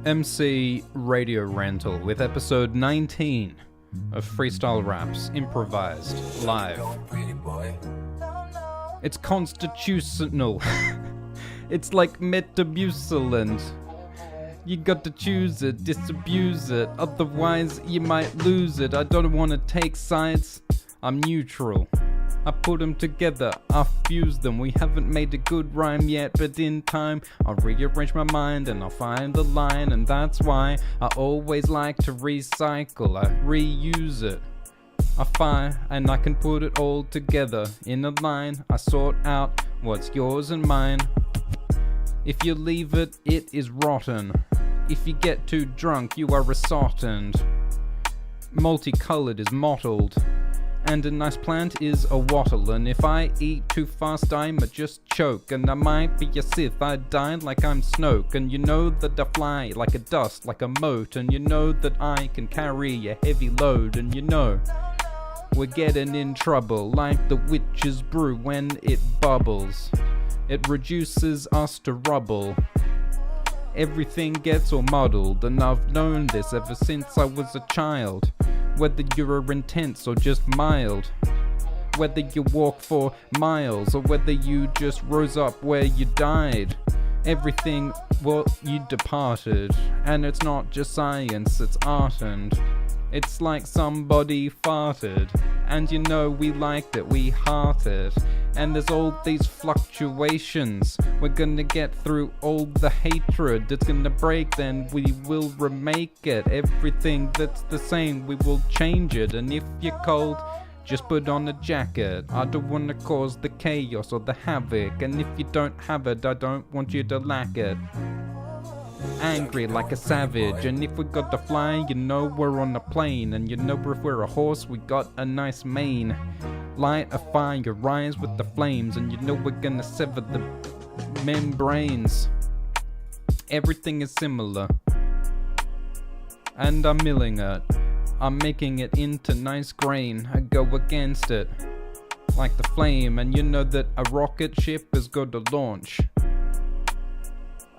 MC Radio Rental with episode 19 of Freestyle Raps, improvised, live. It's constitutional. It's like Metamucil. You got to choose it, disabuse it, otherwise you might lose it. I don't want to take sides, I'm neutral. I put them together, I fuse them. We haven't made a good rhyme yet, but in time I'll rearrange my mind and I'll find the line. And that's why I always like to recycle, I reuse it. I find and I can put it all together in a line. I sort out what's yours and mine. If you leave it, it is rotten. If you get too drunk, you are assorted. Multicolored is mottled. And a nice plant is a wattle. And if I eat too fast, I might just choke. And I might be a Sith, I die like I'm Snoke. And you know that I fly like a dust, like a mote. And you know that I can carry a heavy load. And you know we're getting in trouble, like the witch's brew when it bubbles. It reduces us to rubble. Everything gets all muddled, and I've known this ever since I was a child. Whether you're intense or just mild, whether you walk for miles or whether you just rose up where you died, everything, well, you departed. And it's not just science, it's art, and it's like somebody farted. And you know we liked it, we hearted. And there's all these fluctuations. We're gonna get through all the hatred. It's gonna break, then we will remake it. Everything that's the same, we will change it. And if you're cold, just put on a jacket. I don't wanna cause the chaos or the havoc. And if you don't have it, I don't want you to lack it. Angry like a savage, and if we got to fly, you know we're on a plane. And you know if we're a horse, we got a nice mane. Light a fire, rise with the flames, and you know we're gonna sever the membranes. Everything is similar, and I'm milling it. I'm making it into nice grain. I go against it like the flame, and you know that a rocket ship is going to launch.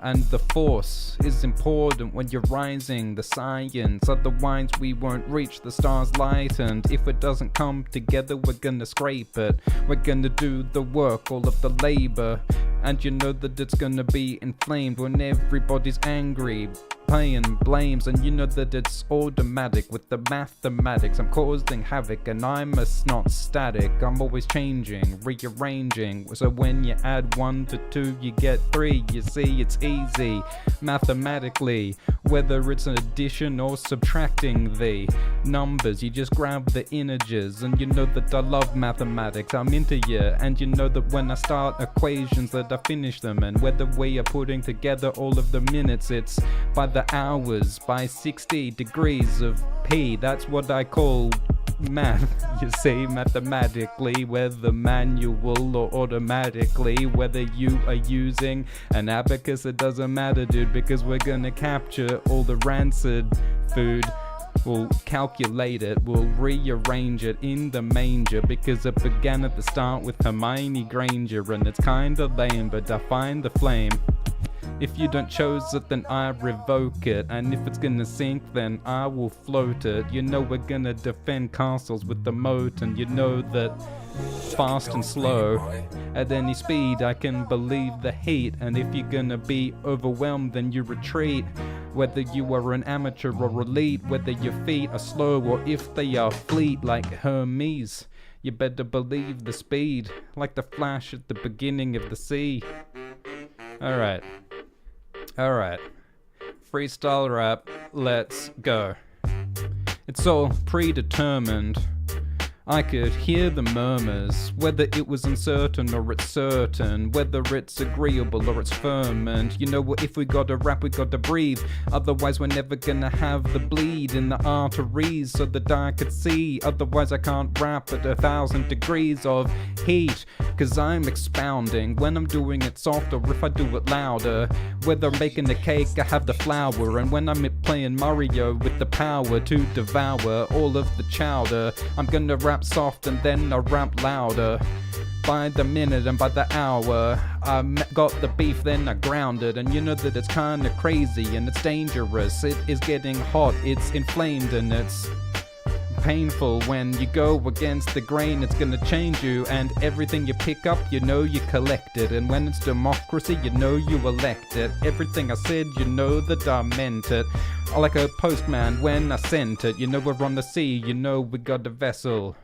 And the force is important when you're rising the science, otherwise we won't reach the star's light. And if it doesn't come together, we're gonna scrape it. We're gonna do the work, all of the labor. And you know that it's gonna be inflamed when everybody's angry, paying blames. And you know that it's automatic with the mathematics. I'm causing havoc and I'm not static. I'm always changing, rearranging. So when you add 1 to 2, you get 3. You see, it's easy mathematically, whether it's an addition or subtracting the numbers. You just grab the integers, and you know that I love mathematics. I'm into you, and you know that when I start equations that I finish them. And whether we are putting together all of the minutes, it's by the hours, by 60 degrees of P. That's what I call math, you see, mathematically, whether manual or automatically, whether you are using an abacus, it doesn't matter, dude, because we're gonna capture all the rancid food. We'll calculate it, we'll rearrange it in the manger, because it began at the start with Hermione Granger, and it's kinda lame, but I find the flame. If you don't chose it, then I revoke it. And if it's gonna sink, then I will float it. You know we're gonna defend castles with the moat. And you know that fast and slow, at any speed, I can believe the heat. And if you're gonna be overwhelmed, then you retreat. Whether you are an amateur or elite, whether your feet are slow or if they are fleet like Hermes, you better believe the speed, like the flash at the beginning of the sea. Alright. Freestyle rap, let's go. It's all predetermined. I could hear the murmurs, whether it was uncertain or it's certain, whether it's agreeable or it's firm. And you know what, if we gotta rap, we gotta breathe, otherwise we're never gonna have the bleed in the arteries so that I could see. Otherwise I can't rap at 1,000 degrees of heat, cause I'm expounding when I'm doing it soft or if I do it louder. Whether I'm baking a cake, I have the flour, and when I'm playing Mario with the power to devour all of the chowder, I'm gonna rap soft and then I rap louder. by the minute and by the hour. I got the beef, then I ground it, and you know that it's kinda crazy and it's dangerous. It is getting hot, it's inflamed, and it's painful. When you go against the grain, it's gonna change you, and everything you pick up, you know you collect it. And when it's democracy, you know you elect it. Everything I said, you know that I meant it. Like a postman when I sent it. You know we're on the sea, you know we got a vessel.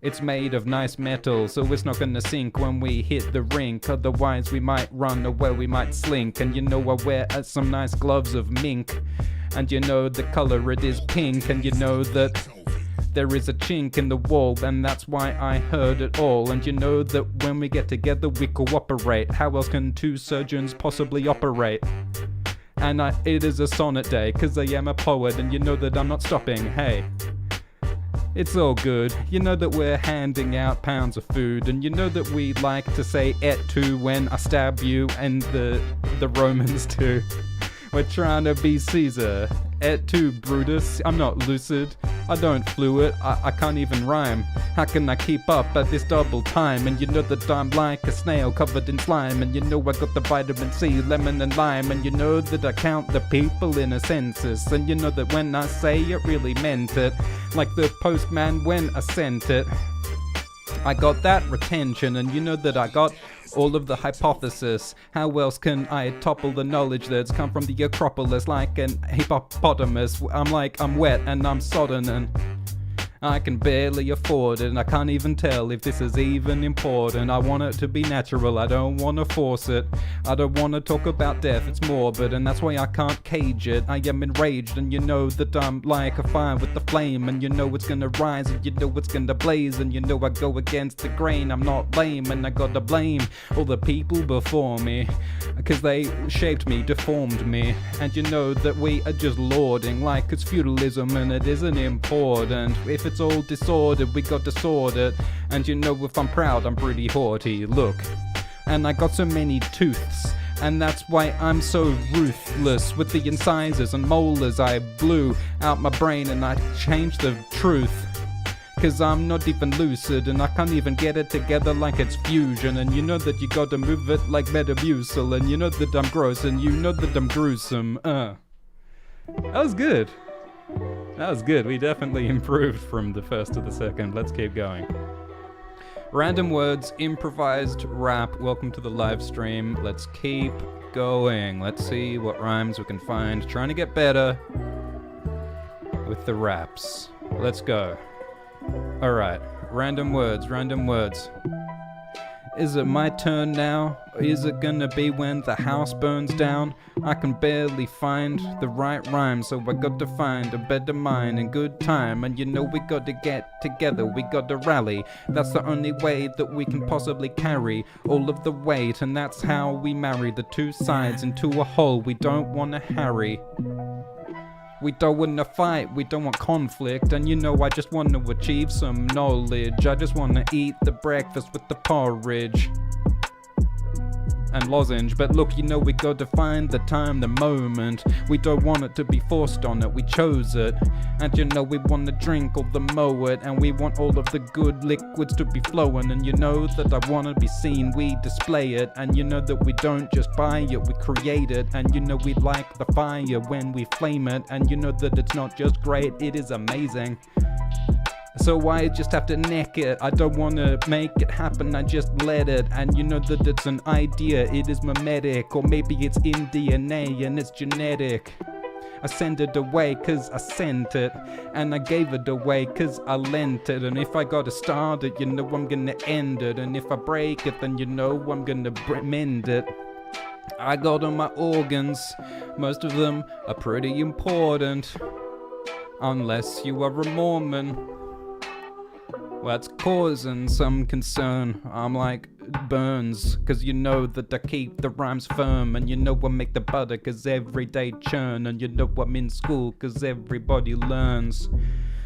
It's made of nice metal, so it's not gonna sink when we hit the rink. Otherwise we might run away, we might slink. And you know I wear some nice gloves of mink, and you know the color, it is pink. And you know that there is a chink in the wall, and that's why I heard it all. And you know that when we get together we cooperate. How else can two surgeons possibly operate? And it is a sonnet day, cause I am a poet, and you know that I'm not stopping, hey. It's all good, you know that we're handing out pounds of food, and you know that we like to say et tu when I stab you, and the Romans too. We're trying to be Caesar. Et tu, Brutus. I'm not lucid. I don't fluid. I can't even rhyme. How can I keep up at this double time? And you know that I'm like a snail covered in slime. And you know I got the vitamin C, lemon and lime. And you know that I count the people in a census. And you know that when I say it, really meant it. Like the postman when I sent it. I got that retention, and you know that I got all of the hypothesis. How else can I topple the knowledge that's come from the Acropolis like an hippopotamus? I'm wet and I'm sodden, and I can barely afford it, and I can't even tell if this is even important. I want it to be natural, I don't want to force it. I don't want to talk about death, it's morbid, and that's why I can't cage it. I am enraged, and you know that I'm like a fire with the flame. And you know it's gonna rise, and you know it's gonna blaze. And you know I go against the grain, I'm not lame. And I gotta blame all the people before me, cause they shaped me, deformed me. And you know that we are just lording like it's feudalism, and it isn't important. If it's all disordered, we got to sort it. And you know if I'm proud, I'm pretty haughty, look. And I got so many tooths, and that's why I'm so ruthless. With the incisors and molars I blew out my brain, and I changed the truth. Cause I'm not even lucid, and I can't even get it together like it's fusion. And you know that you gotta move it like Metamucil. And you know that I'm gross, and you know that I'm gruesome. That was good. That was good. We definitely improved from the first to the second. Let's keep going. Random words, improvised rap. Welcome to the live stream. Let's keep going. Let's see what rhymes we can find. Trying to get better with the raps. Let's go. Alright. Random words, random words. Is it my turn now? Or is it gonna be when the house burns down? I can barely find the right rhyme, so I got to find a better mind and good time. And you know we got to get together, we got to rally. That's the only way that we can possibly carry all of the weight, and that's how we marry the two sides into a whole. We don't want to harry. We don't want to fight, we don't want conflict. And you know I just want to achieve some knowledge. I just want to eat the breakfast with the porridge and lozenge. But look, you know we got to find the time, the moment. We don't want it to be forced on it, we chose it. And you know we want to drink all the moet, and we want all of the good liquids to be flowing. And you know that I want to be seen, we display it. And you know that we don't just buy it, we create it. And you know we like the fire when we flame it. And you know that it's not just great, it is amazing. So I just have to neck it. I don't want to make it happen, I just let it. And you know that it's an idea, it is mimetic. Or maybe it's in DNA and it's genetic. I send it away cause I sent it, and I gave it away cause I lent it. And if I gotta start it, you know I'm gonna end it. And if I break it, then you know I'm gonna mend it. I got all my organs, most of them are pretty important. Unless you are a Mormon. Well, that's causing some concern. I'm like burns, cause you know that I keep the rhymes firm. And you know I make the butter cause every day churn. And you know I'm in school cause everybody learns.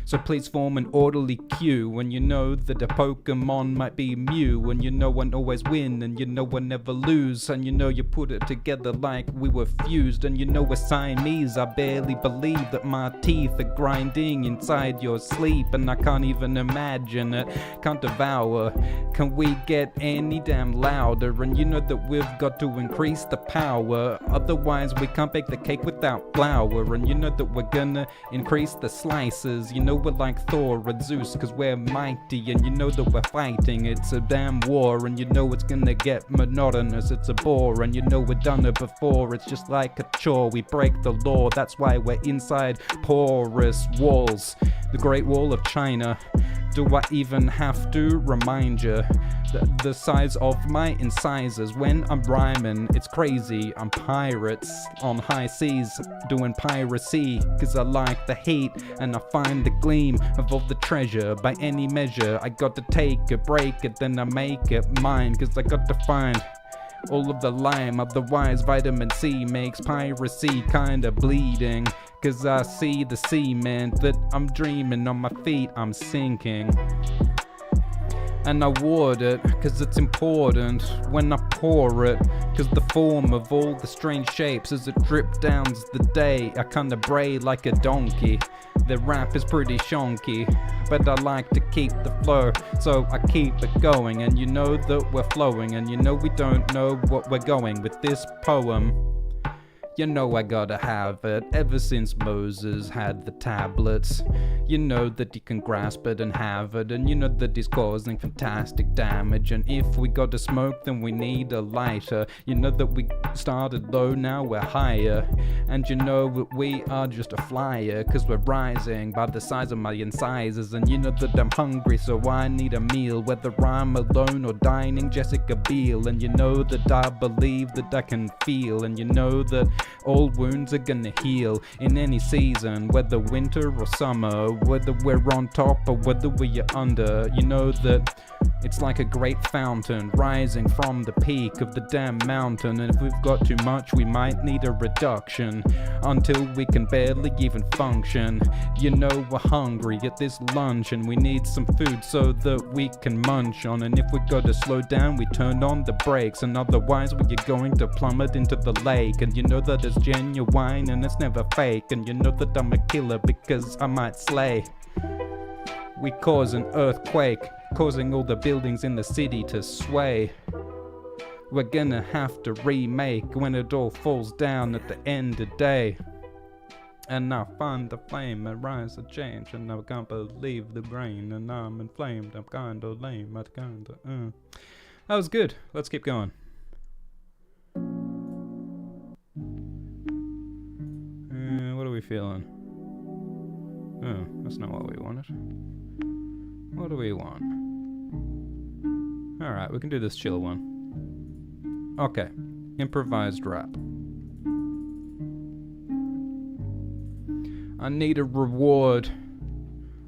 So please form an orderly queue when you know that a Pokemon might be Mew, and you know one always win, and you know one never lose, and you know you put it together like we were fused, and you know we're Siamese. I barely believe that my teeth are grinding inside your sleep, and I can't even imagine it, can't devour. Can we get any damn louder? And you know that we've got to increase the power, otherwise we can't bake the cake without flour. And you know that we're gonna increase the slices, you know we're like Thor and Zeus cause we're mighty, and you know that we're fighting, it's a damn war, and you know it's gonna get monotonous, it's a bore, and you know we've done it before, it's just like a chore, we break the law, that's why we're inside porous walls, the Great Wall of China. Do I even have to remind you the size of my incisors when I'm rhyming? It's crazy, I'm pirates on high seas doing piracy, cause I like the heat and I find the gleam of all the treasure. By any measure I got to take it, break it, then I make it mine, cause I got to find all of the lime, otherwise vitamin C makes piracy kinda bleeding. Cause I see the cement that I'm dreaming on my feet, I'm sinking. And I ward it, cause it's important when I pour it, cause the form of all the strange shapes as it drip downs the day, I kinda bray like a donkey. The rap is pretty shonky, but I like to keep the flow, so I keep it going, and you know that we're flowing, and you know we don't know what we're going with this poem. You know I gotta have it, ever since Moses had the tablets. You know that he can grasp it and have it, and you know that he's causing fantastic damage. And if we gotta smoke, then we need a lighter. You know that we started low, now we're higher. And you know that we are just a flyer, cause we're rising by the size of my incisors. And you know that I'm hungry, so I need a meal, whether I'm alone or dining Jessica Biel. And you know that I believe that I can feel, and you know that all wounds are gonna heal in any season, whether winter or summer, whether we're on top or whether we're under. You know that it's like a great fountain rising from the peak of the damn mountain, and if we've got too much we might need a reduction until we can barely even function. You know we're hungry at this lunch, and we need some food so that we can munch on, and if we gotta slow down we turn on the brakes, and otherwise we're going to plummet into the lake. And you know that it's genuine and it's never fake, and you know that I'm a killer because I might slay. We cause an earthquake, causing all the buildings in the city to sway. We're gonna have to remake when it all falls down at the end of day. And I find the flame and rise to change, and I can't believe the brain, and I'm inflamed, I'm kinda lame, I kinda That was good, let's keep going. What are we feeling? Oh, that's not what we wanted. What do we want? Alright, we can do this chill one. Okay, improvised rap. I need a reward.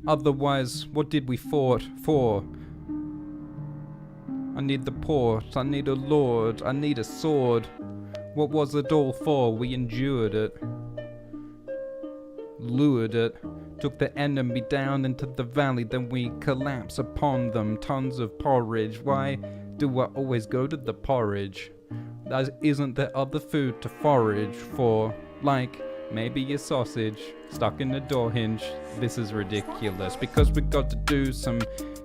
Otherwise, what did we fought for? I need the port, I need a lord, I need a sword. What was it all for? We endured it. Lured it, took the enemy down into the valley, then we collapse upon them, tons of porridge. Why do I always go to the porridge? Isn't there other food to forage for, like maybe a sausage stuck in a door hinge? This is ridiculous, because we got to do some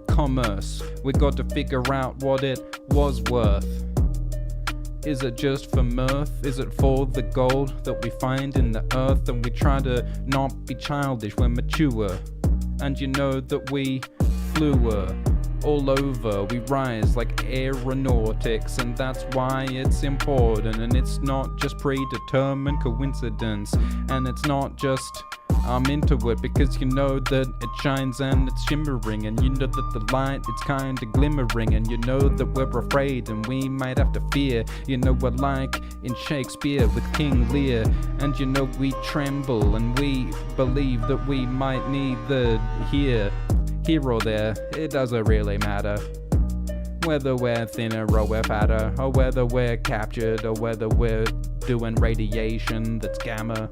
commerce, we got to figure out what it was worth. Is it just for mirth? Is it for the gold that we find in the earth? And we try to not be childish, we're mature. And you know that we flew all over, we rise like aeronautics, and that's why it's important. And it's not just predetermined coincidence, and it's not just I'm into it because you know that it shines and it's shimmering, and you know that the light it's kinda glimmering, and you know that we're afraid and we might have to fear. You know we're like in Shakespeare with King Lear, and you know we tremble and we believe that we might need the here or there. It doesn't really matter whether we're thinner or we're fatter, or whether we're captured or whether we're doing radiation that's gamma.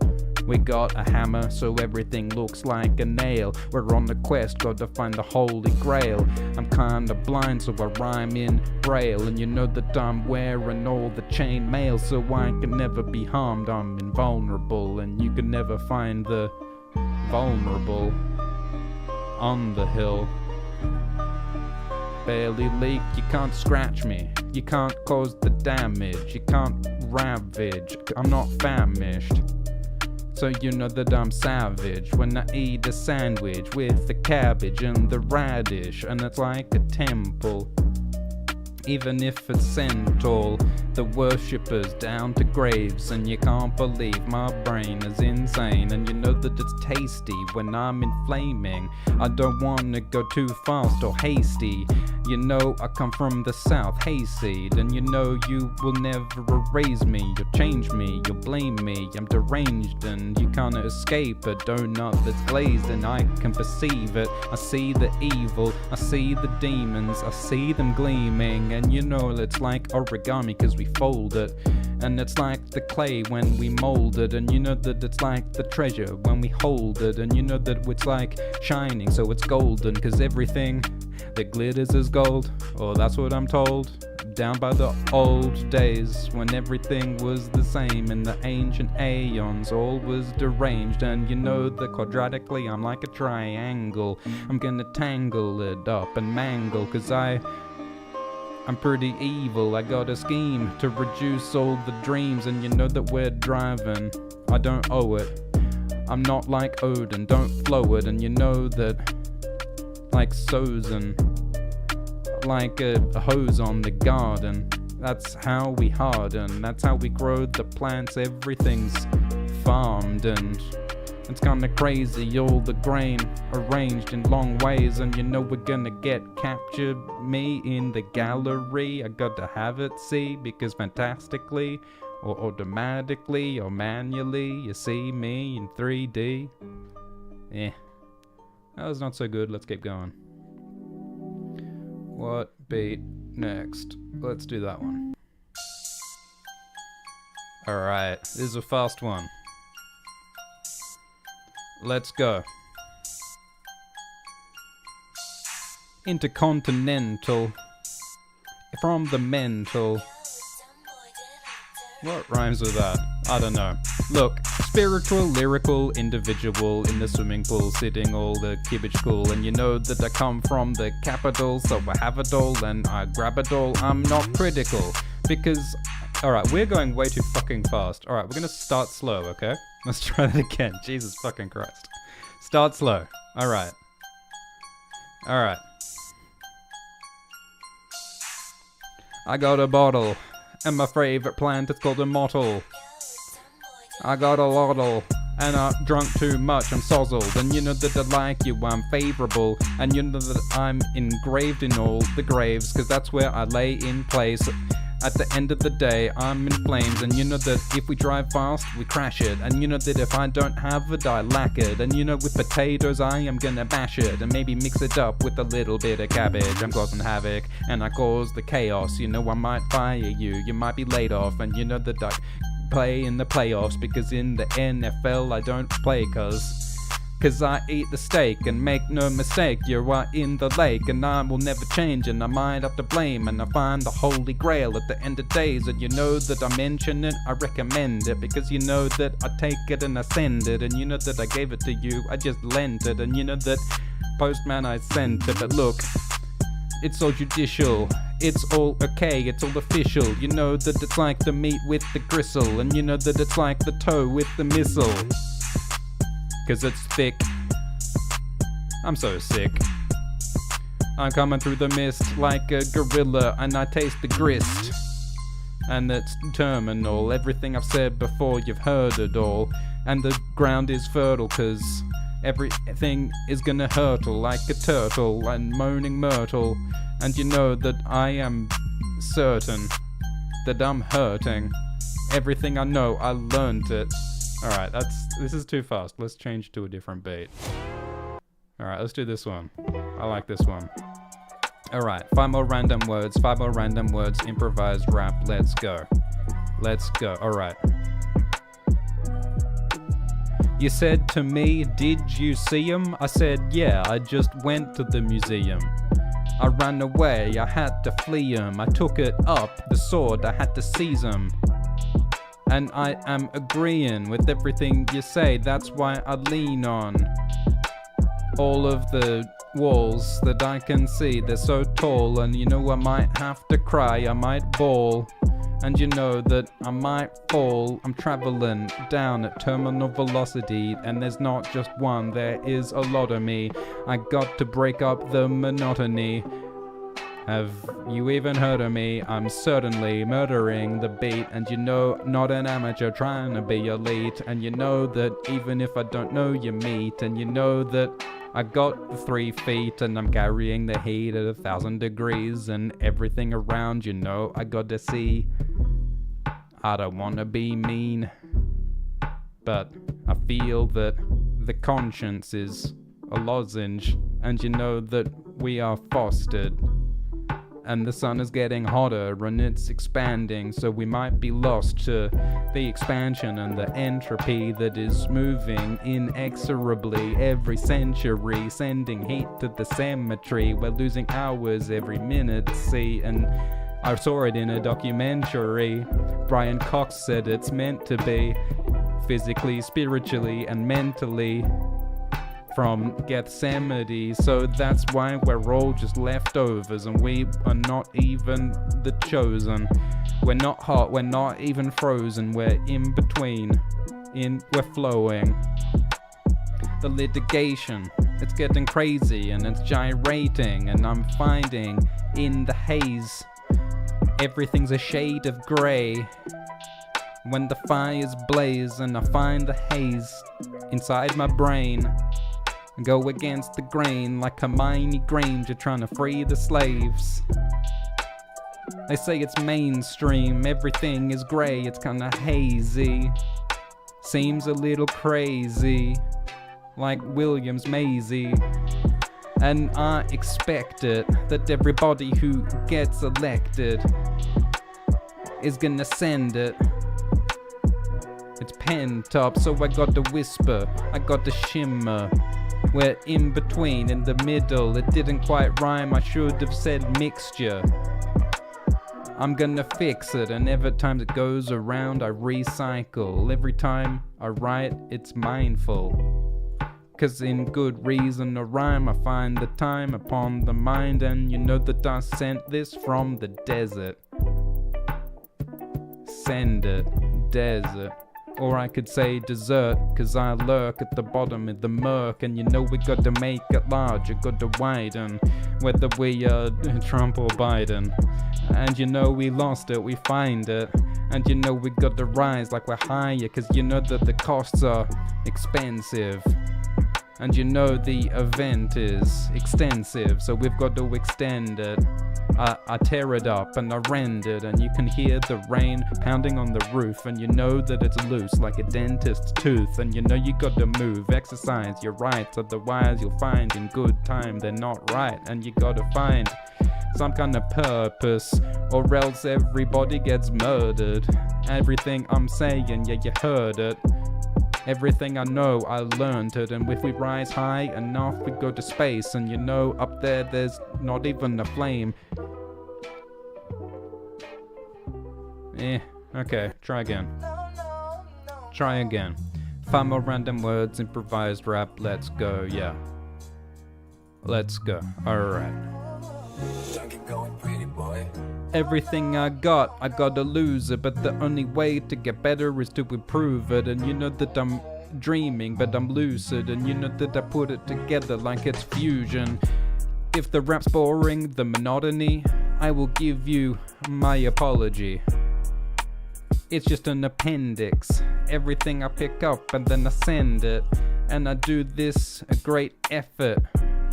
We got a hammer, so everything looks like a nail. We're on the quest, got to find the holy grail. I'm kinda blind, so I rhyme in braille. And you know that I'm wearing all the chain mail, so I can never be harmed. I'm invulnerable, and you can never find the vulnerable on the hill. Barely leak, you can't scratch me, you can't cause the damage, you can't ravage, I'm not famished. So you know that I'm savage when I eat a sandwich with the cabbage and the radish, and it's like a temple. Even if it's sent all the worshippers down to graves, and you can't believe my brain is insane. And you know that it's tasty when I'm inflaming. I don't wanna go too fast or hasty. You know I come from the south, hayseed, and you know you will never erase me. You'll change me, you'll blame me. I'm deranged and you can't escape a donut that's glazed, and I can perceive it. I see the evil, I see the demons, I see them gleaming. And you know it's like origami cause we fold it, and it's like the clay when we mold it. And you know that it's like the treasure when we hold it, and you know that it's like shining so it's golden, cause everything that glitters is gold, or that's what I'm told. Down by the old days when everything was the same, in the ancient aeons all was deranged. And you know that quadratically I'm like a triangle. I'm gonna tangle it up and mangle, cause I'm pretty evil. I got a scheme to reduce all the dreams, and you know that we're driving. I don't owe it. I'm not like Odin, don't flow it. And you know that, like Sozin, like a hose on the garden. That's how we harden. That's how we grow the plants. Everything's farmed, and it's kinda crazy, all the grain arranged in long ways. And you know we're gonna get captured, me in the gallery. I got to have it, see, because fantastically, or automatically, or manually, you see me in 3D. Eh, that was not so good, let's keep going. What beat next? Let's do that one. Alright, this is a fast one. Let's go. Intercontinental. From the mental. What rhymes with that? I don't know. Look, spiritual, lyrical, individual in the swimming pool, sitting all the kibbage cool. And you know that I come from the capital, so I have it all and I grab it all. I'm not critical, because... Alright, we're going way too fucking fast. Alright, we're gonna start slow, okay? Let's try that again. Jesus fucking Christ. Start slow. Alright. Alright. I got a bottle, and my favorite plant is called a mottle. I got a lottle, and I drunk too much, I'm sozzled. And you know that I like you, I'm favorable. And you know that I'm engraved in all the graves, cause that's where I lay in place. At the end of the day, I'm in flames. And you know that if we drive fast, we crash it. And you know that if I don't have it, I lack it. And you know with potatoes, I am gonna bash it, and maybe mix it up with a little bit of cabbage. I'm causing havoc, and I cause the chaos. You know I might fire you, you might be laid off. And you know that I play in the playoffs, because in the NFL I don't play cause I eat the steak, and make no mistake, you are in the lake, and I will never change, and I might have to blame, and I find the holy grail at the end of days. And you know that I mention it, I recommend it, because you know that I take it and I send it, and you know that I gave it to you, I just lent it. And you know that postman I sent it, but look, it's all judicial, it's all okay, it's all official. You know that it's like the meat with the gristle, and you know that it's like the toe with the missile, cause it's thick. I'm so sick. I'm coming through the mist like a gorilla, and I taste the grist. And it's terminal, everything I've said before, you've heard it all. And the ground is fertile, cause everything is gonna hurtle like a turtle and moaning myrtle. And you know that I am certain that I'm hurting. Everything I know, I learned it. Alright, this is too fast. Let's change to a different beat. Alright, let's do this one. I like this one. Alright, 5 more random words, improvised rap, let's go. Let's go, alright. You said to me, did you see him? I said, yeah, I just went to the museum. I ran away, I had to flee him. I took it up, the sword, I had to seize him. And I am agreeing with everything you say, that's why I lean on all of the walls that I can see. They're so tall, and you know I might have to cry, I might bawl. And you know that I might fall. I'm traveling down at terminal velocity, and there's not just one, there is a lot of me. I got to break up the monotony. Have you even heard of me? I'm certainly murdering the beat, and you know, not an amateur trying to be elite. And you know that even if I don't know you meet, and you know that I got the 3 feet, and I'm carrying the heat at 1,000 degrees, and everything around, you know, I got to see. I don't wanna be mean, but I feel that the conscience is a lozenge, and you know that we are fostered. And the sun is getting hotter and it's expanding, so we might be lost to the expansion and the entropy that is moving inexorably every century, sending heat to the cemetery. We're losing hours every minute, see, and I saw it in a documentary. Brian Cox said it's meant to be physically, spiritually, and mentally from Gethsemane. So that's why we're all just leftovers, and we are not even the chosen. We're not hot, we're not even frozen, we're in between. We're flowing. The litigation, it's getting crazy and it's gyrating, and I'm finding in the haze everything's a shade of grey. When the fires blaze and I find the haze inside my brain, go against the grain like Hermione Granger trying to free the slaves. They say it's mainstream, everything is grey, it's kinda hazy. Seems a little crazy, like Williams Maisie. And I expect it, that everybody who gets elected is gonna send it. It's pent up, so I got to whisper, I got to shimmer. We're in between, in the middle, it didn't quite rhyme, I should have said mixture. I'm gonna fix it, and every time it goes around I recycle. Every time I write, it's mindful. 'Cause in good reason or rhyme I find the time upon the mind, and you know that I sent this from the desert. Send it, desert. Or I could say dessert, 'cause I lurk at the bottom of the murk, and you know we got to make it larger, got to widen, whether we are Trump or Biden. And you know we lost it, we find it, and you know we got to rise like we're higher, 'cause you know that the costs are expensive. And you know the event is extensive, so we've got to extend it. I tear it up and I rend it, and you can hear the rain pounding on the roof, and you know that it's loose like a dentist's tooth, and you know you got to move, exercise your rights, otherwise you'll find in good time they're not right, and you got to find some kind of purpose, or else everybody gets murdered. Everything I'm saying, yeah, you heard it. Everything I know, I learned it, and if we rise high enough, we go to space, and you know, up there, there's not even a flame. Okay, try again. Try again. 5 more random words, improvised rap, let's go, yeah. Let's go, alright. Everything I gotta lose it, but the only way to get better is to improve it. And you know that I'm dreaming, but I'm lucid, and you know that I put it together like it's fusion. If the rap's boring, the monotony, I will give you my apology. It's just an appendix, everything I pick up and then I send it, and I do this a great effort.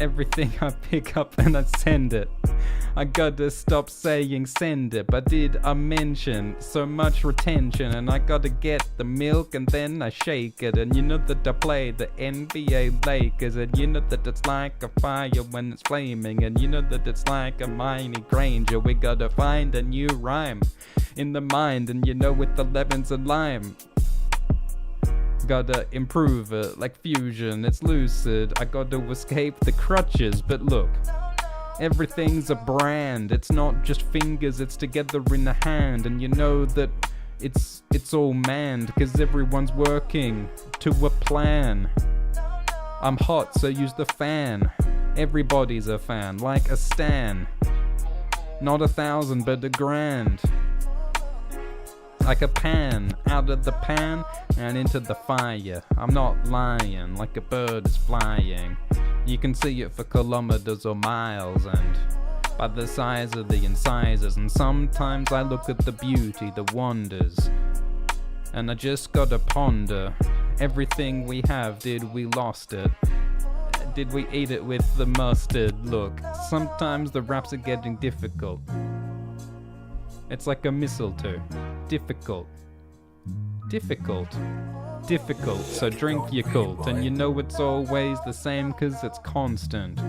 Everything I pick up and I send it. I gotta stop saying send it, but did I mention so much retention? And I gotta get the milk and then I shake it, and you know that I play the NBA Lakers, and you know that it's like a fire when it's flaming, and you know that it's like a Hermione Granger. We gotta find a new rhyme in the mind, and you know with the lemons and lime. Gotta improve it like fusion, it's lucid. I gotta escape the crutches, but look, everything's a brand. It's not just fingers, it's together in a hand. And you know that it's all manned, cause everyone's working to a plan. I'm hot, so use the fan. Everybody's a fan, like a stan. Not 1,000, but 1,000. Like a pan, out of the pan and into the fire. I'm not lying, like a bird is flying. You can see it for kilometers or miles, and by the size of the incisors. And sometimes I look at the beauty, the wonders, and I just gotta ponder. Everything we have, did we lost it? Did we eat it with the mustard? Look, sometimes the raps are getting difficult. It's like a mistletoe. Difficult. So drink your cult, and you know it's always the same cause it's constant.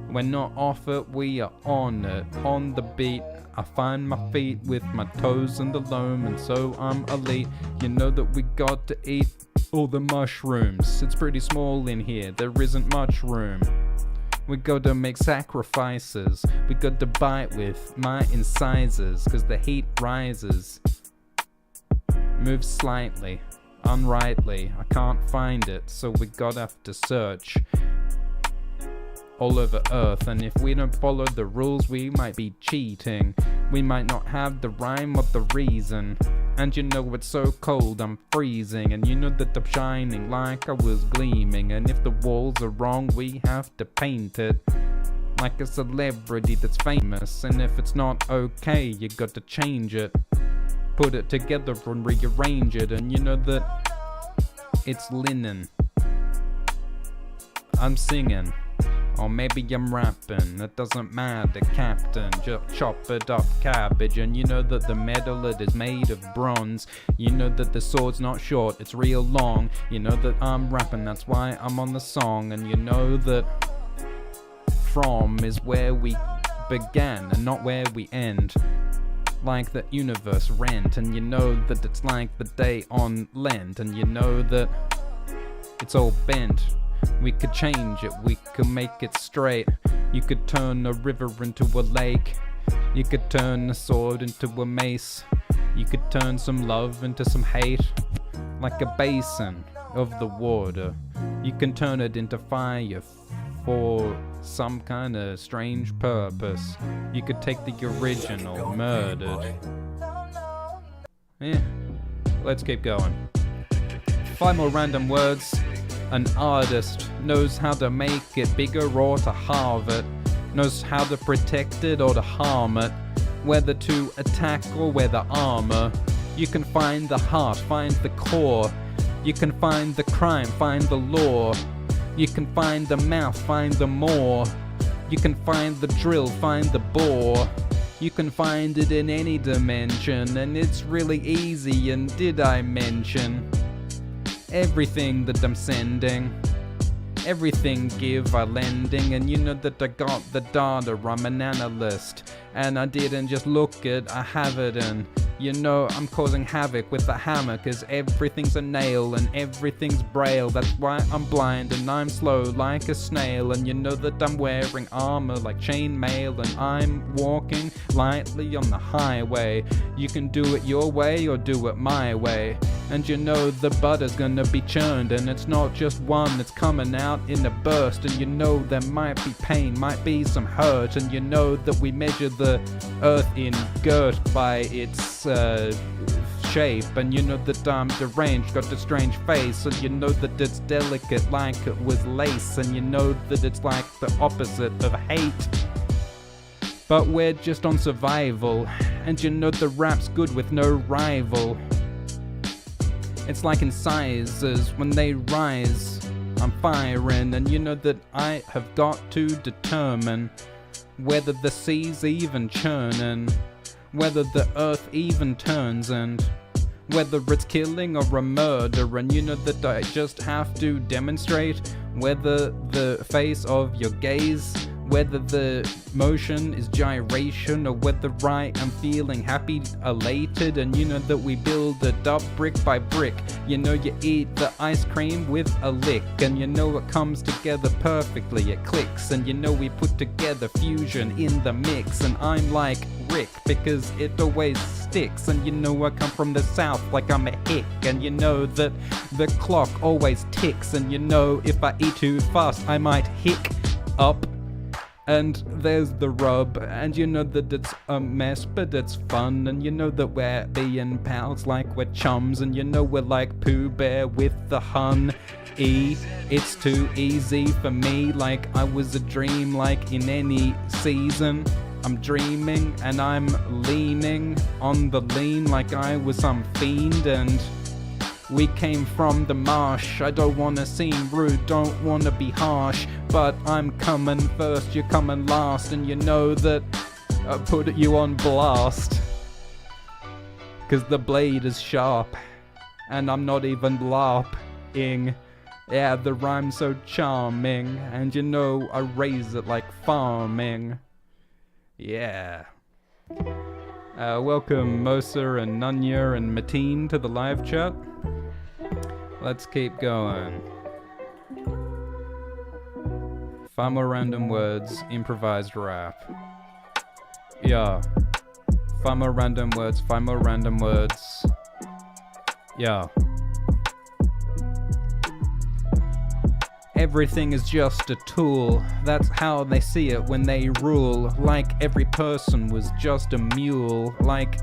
We're not off it, we are on it. On the beat, I find my feet with my toes in the loam, and so I'm elite. You know that we got to eat all the mushrooms. It's pretty small in here, there isn't much room. We gotta make sacrifices. We got to bite with my incisors, cause the heat rises. Move slightly, unrightly. I can't find it, so we gotta have to search all over Earth. And if we don't follow the rules, we might be cheating. We might not have the rhyme or the reason. And you know it's so cold, I'm freezing. And you know that I'm shining like I was gleaming. And if the walls are wrong, we have to paint it like a celebrity that's famous. And if it's not okay, you got to change it. Put it together and rearrange it. And you know that it's linen. I'm singing, or maybe I'm rapping, it doesn't matter, Captain. Just chop it up cabbage. And you know that the metal, it is made of bronze. You know that the sword's not short, it's real long. You know that I'm rapping, that's why I'm on the song. And you know that from is where we began and not where we end. Like the universe rent. And you know that it's like the day on Lent. And you know that it's all bent. We could change it, we could make it straight. You could turn a river into a lake. You could turn a sword into a mace. You could turn some love into some hate. Like a basin of the water. You can turn it into fire for some kind of strange purpose. You could take the original, murdered. Yeah, let's keep going. 5 more random words. An artist knows how to make it bigger or to halve it. Knows how to protect it or to harm it. Whether to attack or weather armor. You can find the heart, find the core. You can find the crime, find the law. You can find the mouth, find the more. You can find the drill, find the bore. You can find it in any dimension, and it's really easy. And did I mention everything that I'm sending? Everything give I lending. And you know that I got the data, I'm an analyst. And I didn't just look it, I have it. And you know I'm causing havoc with the hammer, cause everything's a nail and everything's braille. That's why I'm blind and I'm slow like a snail. And you know that I'm wearing armor like chainmail. And I'm walking lightly on the highway. You can do it your way or do it my way. And you know the butter's gonna be churned, and it's not just one that's coming out in a burst. And you know there might be pain, might be some hurt. And you know that we measure the earth in girt by its shape. And you know that I'm deranged, got a strange face. And you know that it's delicate like it was lace. And you know that it's like the opposite of hate. But we're just on survival. And you know the rap's good with no rival. It's like incisors when they rise, I'm firing. And you know that I have got to determine whether the sea's even churning, whether the earth even turns, and whether it's killing or a murder. And you know that I just have to demonstrate whether the face of your gaze Whether the motion is gyration or whether I am feeling happy, elated, and you know that we build it up brick by brick. You know you eat the ice cream with a lick, and you know it comes together perfectly, it clicks, and you know we put together fusion in the mix, and I'm like Rick because it always sticks, and you know I come from the south like I'm a hick, and you know that the clock always ticks, and you know if I eat too fast I might hick up. And there's the rub, and you know that it's a mess, but it's fun, and you know that we're being pals like we're chums, and you know we're like Pooh Bear with the Hun. It's too easy for me, like I was a dream, like in any season. I'm dreaming, and I'm leaning on the lean like I was some fiend, and we came from the marsh. I don't wanna seem rude, don't wanna be harsh, but I'm coming first, you're coming last, and you know that I put you on blast. Cause the blade is sharp, and I'm not even LARPing. Yeah, the rhyme's so charming, and you know I raise it like farming. Yeah. Welcome Mosa and Nunya and Mateen to the live chat. Let's keep going. 5 more random words, improvised rap. Yeah. 5 more random words, 5 more random words. Yeah. Everything is just a tool, that's how they see it when they rule. Like every person was just a mule, like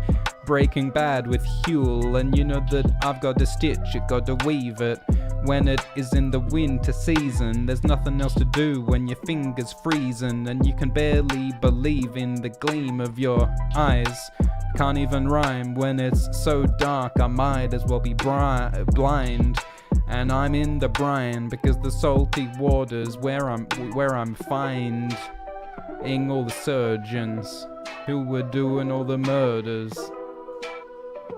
Breaking Bad with Huel. And you know that I've got to stitch it, got to weave it. When it is in the winter season, there's nothing else to do when your fingers freezing, and you can barely believe in the gleam of your eyes. Can't even rhyme when it's so dark, I might as well be blind. And I'm in the brine because the salty waters where I'm finding all the surgeons who were doing all the murders.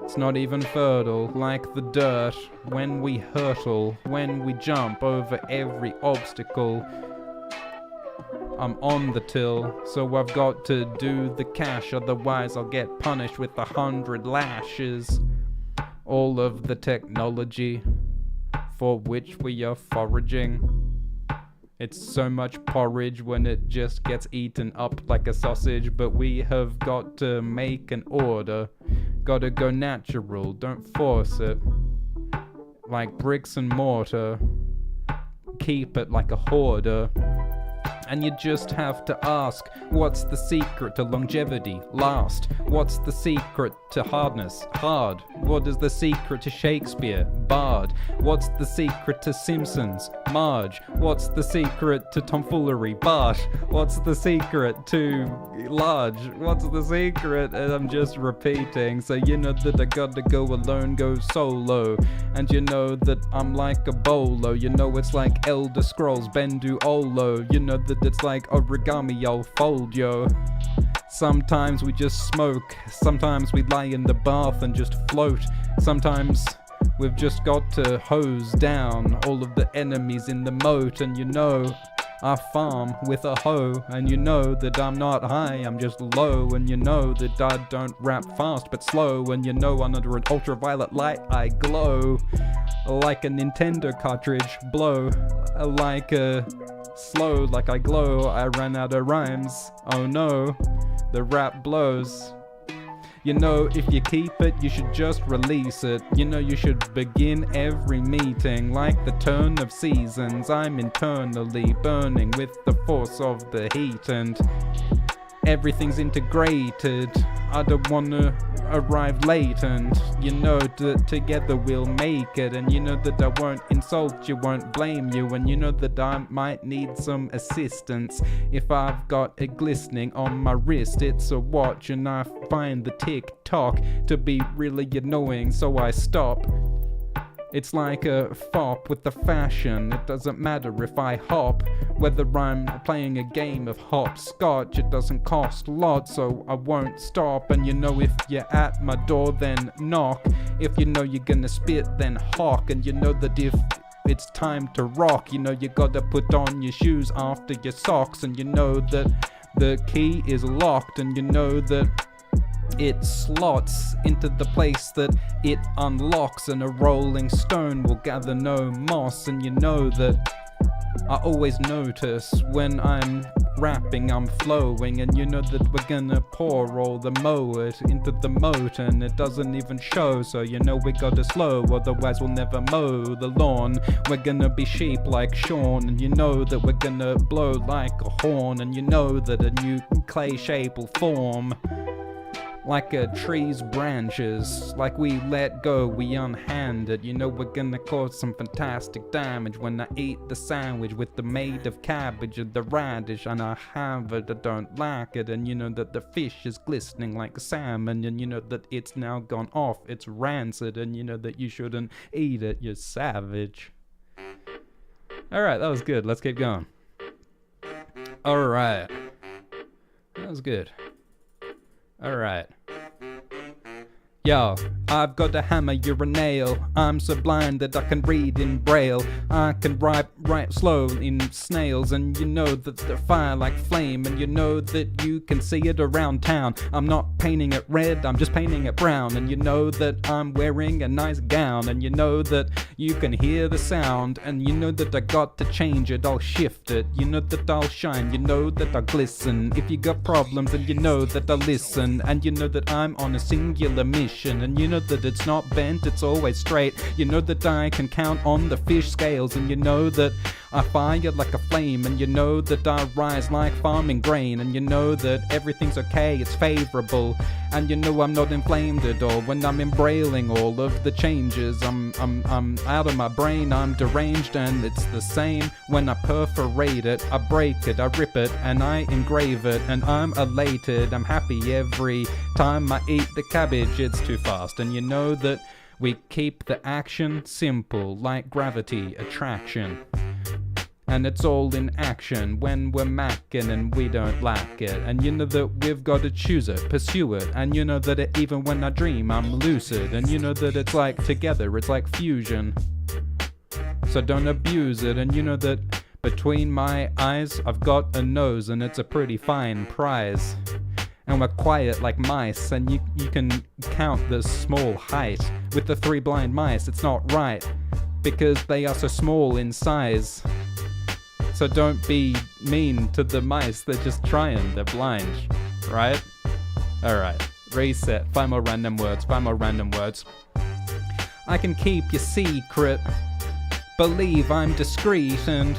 It's not even fertile, like the dirt when we hurtle, when we jump over every obstacle. I'm on the till, so I've got to do the cash, otherwise I'll get punished with 100 lashes. All of the technology for which we are foraging. It's so much porridge when it just gets eaten up like a sausage, but we have got to make an order. Gotta go natural, don't force it. Like bricks and mortar, keep it like a hoarder. And you just have to ask, what's the secret to longevity? Last. What's the secret to hardness? Hard. What is the secret to Shakespeare? Bard. What's the secret to Simpsons? Marge. What's the secret to tomfoolery? Bart. What's the secret to large? What's the secret? And I'm just repeating. So you know that I gotta go alone, go solo. And you know that I'm like a bolo. You know it's like Elder Scrolls, Bendu Olo. You know that it's like origami, I'll fold, yo. Sometimes we just smoke, sometimes we lie in the bath and just float. Sometimes we've just got to hose down all of the enemies in the moat. And you know, I farm with a hoe, and you know that I'm not high, I'm just low. And you know that I don't rap fast but slow, and you know under an ultraviolet light I glow. Like a Nintendo cartridge, blow like a slow, like I glow. I ran out of rhymes, oh no, the rap blows. You know, if you keep it, you should just release it. You know, you should begin every meeting like the turn of seasons. I'm internally burning with the force of the heat, and everything's integrated. I don't wanna arrive late, and you know that together we'll make it. And you know that I won't insult you, won't blame you, and you know that I might need some assistance. If I've got it glistening on my wrist, it's a watch, and I find the tick-tock to be really annoying, so I stop. It's like a fop with the fashion. It doesn't matter if I hop, whether I'm playing a game of hopscotch. It doesn't cost a lot, so I won't stop. And you know, if you're at my door, then knock. If you know you're gonna spit, then hawk. And you know that if it's time to rock. You know you gotta put on your shoes after your socks, and you know that the key is locked, and you know that it slots into the place that it unlocks, and a rolling stone will gather no moss. And you know that I always notice when I'm rapping, I'm flowing, and you know that we're gonna pour all the moat into the moat, and it doesn't even show. So you know we gotta slow, otherwise we'll never mow the lawn. We're gonna be sheep like Sean, and you know that we're gonna blow like a horn, and you know that a new clay shape will form like a tree's branches. Like we let go, we unhand it. You know we're gonna cause some fantastic damage when I eat the sandwich with the made of cabbage and the radish, and I have it, I don't like it. And you know that the fish is glistening like a salmon, and you know that it's now gone off, it's rancid, and you know that you shouldn't eat it, you savage. Alright, that was good, let's keep going. Alright, that was good. Alright. Yo, I've got a hammer, you're a nail. I'm so blind that I can read in braille. I can write slow in snails, and you know that they're fire like flame, and you know that you can see it around town. I'm not painting it red, I'm just painting it brown, and you know that I'm wearing a nice gown, and you know that you can hear the sound, and you know that I got to change it, I'll shift it. You know that I'll shine, you know that I'll glisten. If you got problems, and you know that I'll listen, and you know that I'm on a singular mission. And you know that it's not bent, it's always straight. You know that I can count on the fish scales, and you know that I fire like a flame, and you know that I rise like farming grain, and you know that everything's okay, it's favorable, and you know I'm not inflamed at all when I'm embrailing all of the changes. I'm out of my brain, I'm deranged, and it's the same when I perforate it. I break it, I rip it, and I engrave it, and I'm elated, I'm happy every time I eat the cabbage. It's too fast, and you know that we keep the action simple like gravity attraction, and it's all in action when we're macking, and we don't lack it. And you know that we've got to choose it, pursue it, and you know that even when I dream I'm lucid, and you know that it's like together, it's like fusion, so don't abuse it. And you know that between my eyes I've got a nose, and it's a pretty fine prize, and we're quiet like mice, and you can count the small height. With the 3 blind mice it's not right, because they are so small in size. So don't be mean to the mice, they're just trying, they're blind, right? Alright, reset, 5 more random words, 5 more random words. I can keep your secret, believe I'm discreet, and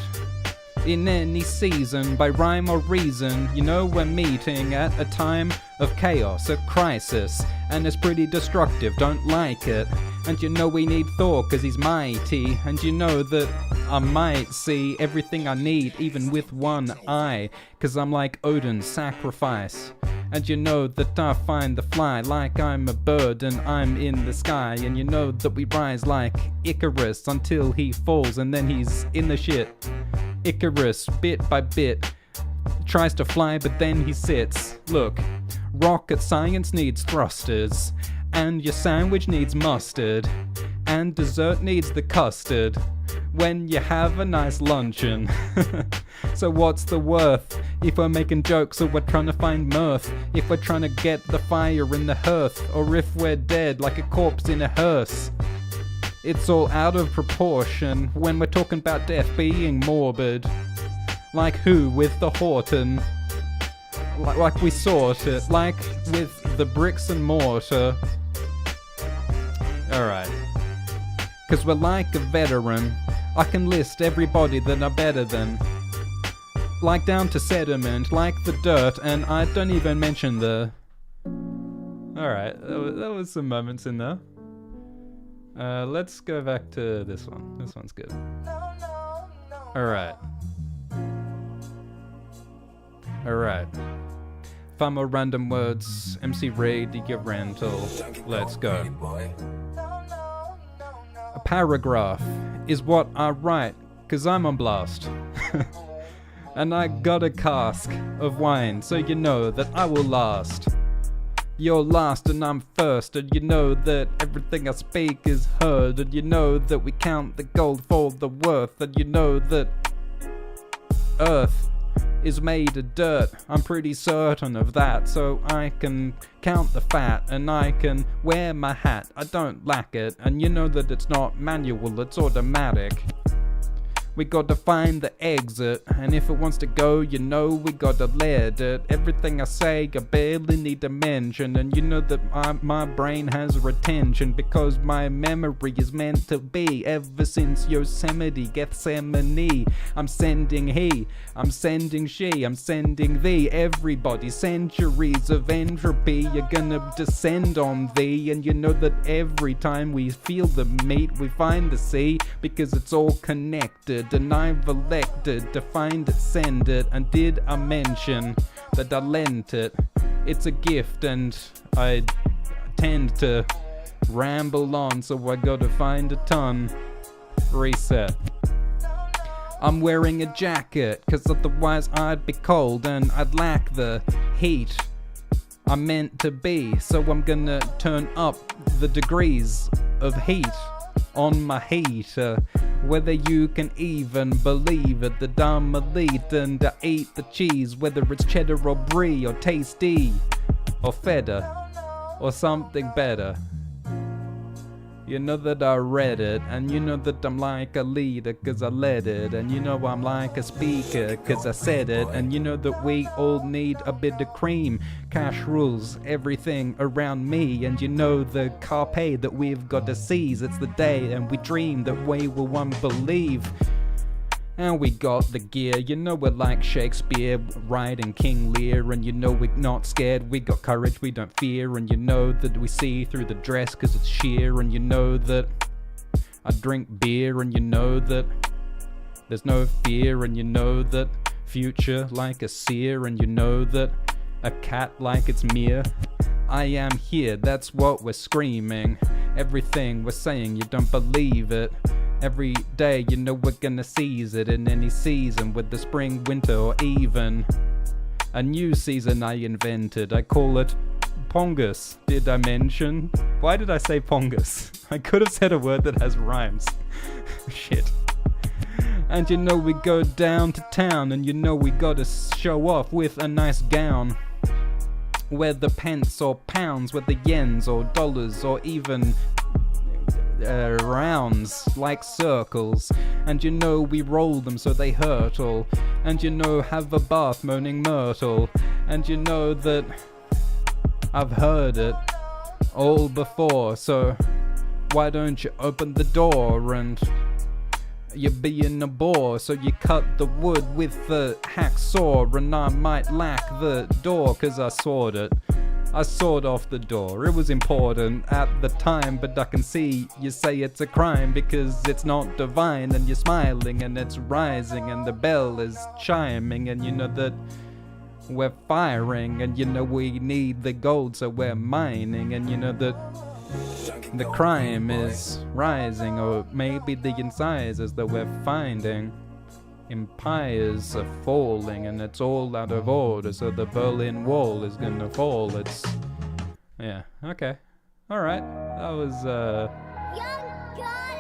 in any season, by rhyme or reason, you know we're meeting at a time of chaos, a crisis, and it's pretty destructive, don't like it. And you know we need Thor cause he's mighty, and you know that I might see everything I need even with one eye, cause I'm like Odin's sacrifice. And you know that I find the fly like I'm a bird and I'm in the sky, and you know that we rise like Icarus until he falls and then he's in the shit. Icarus, bit by bit, tries to fly but then he sits. Look, rocket science needs thrusters, and your sandwich needs mustard, and dessert needs the custard when you have a nice luncheon. So what's the worth if we're making jokes or we're trying to find mirth, if we're trying to get the fire in the hearth, or if we're dead like a corpse in a hearse? It's all out of proportion when we're talking about death being morbid. Like who with the Horton? Like we sort it, like with the bricks and mortar. Alright. Cause we're like a veteran. I can list everybody that are better than. Like down to sediment, like the dirt, and I don't even mention the... Alright, that was some moments in there. Let's go back to this one. This one's good. Alright. Alright. 5 more random words. MC Radio Rental. Let's go. A paragraph is what I write, cause I'm on blast. And I got a cask of wine, so you know that I will last. You're last and I'm first, and you know that everything I speak is heard, and you know that we count the gold for the worth, and you know that Earth is made of dirt. I'm pretty certain of that, so I can count the fat and I can wear my hat. I don't lack it, and you know that it's not manual, it's automatic. We gotta find the exit, and if it wants to go, you know we gotta let it. Everything I say, I barely need to mention, and you know that my brain has retention, because my memory is meant to be. Ever since Yosemite, Gethsemane, I'm sending he, I'm sending she, I'm sending thee. Everybody, centuries of entropy are gonna descend on thee, and you know that every time we feel the meat, we find the sea, because it's all connected. And I've elected to find it, send it, and did I mention that I lent it? It's a gift, and I tend to ramble on, so I gotta find a ton. Reset. I'm wearing a jacket, cause otherwise I'd be cold and I'd lack the heat I'm meant to be, so I'm gonna turn up the degrees of heat on my heater. Whether you can even believe it, that I'm elite and I eat the cheese, whether it's cheddar or brie or tasty or feta or something better. You know that I read it, and you know that I'm like a leader cause I led it, and you know I'm like a speaker cause I said it, and you know that we all need a bit of cream. Cash rules everything around me, and you know the carpe that we've got to seize. It's the day and we dream that we will one believe. And we got the gear, you know we're like Shakespeare riding King Lear, and you know we're not scared, we got courage, we don't fear, and you know that we see through the dress cause it's sheer, and you know that I drink beer, and you know that there's no fear, and you know that future like a seer, and you know that a cat like it's mere. I am here, that's what we're screaming. Everything we're saying, you don't believe it. Every day, you know we're gonna seize it in any season, with the spring, winter, or even a new season I invented. I call it Pongus. Did I mention? Why did I say Pongus? I could have said a word that has rhymes. Shit. And you know we go down to town, and you know we gotta show off with a nice gown. Whether pence or pounds, whether yens or dollars, or even rounds like circles, and you know we roll them so they hurtle, and you know have a bath moaning myrtle, and you know that I've heard it all before, so why don't you open the door? And you're being a bore, so you cut the wood with the hacksaw, and I might lack the door cause I sawed it. I sawed off the door. It was important at the time, but I can see you say it's a crime because it's not divine, and you're smiling and it's rising and the bell is chiming, and you know that we're firing, and you know we need the gold so we're mining, and you know that the crime is rising, or maybe the incisors that we're finding. Empires are falling and it's all out of order, so the Berlin Wall is gonna fall. It's yeah, okay, all right.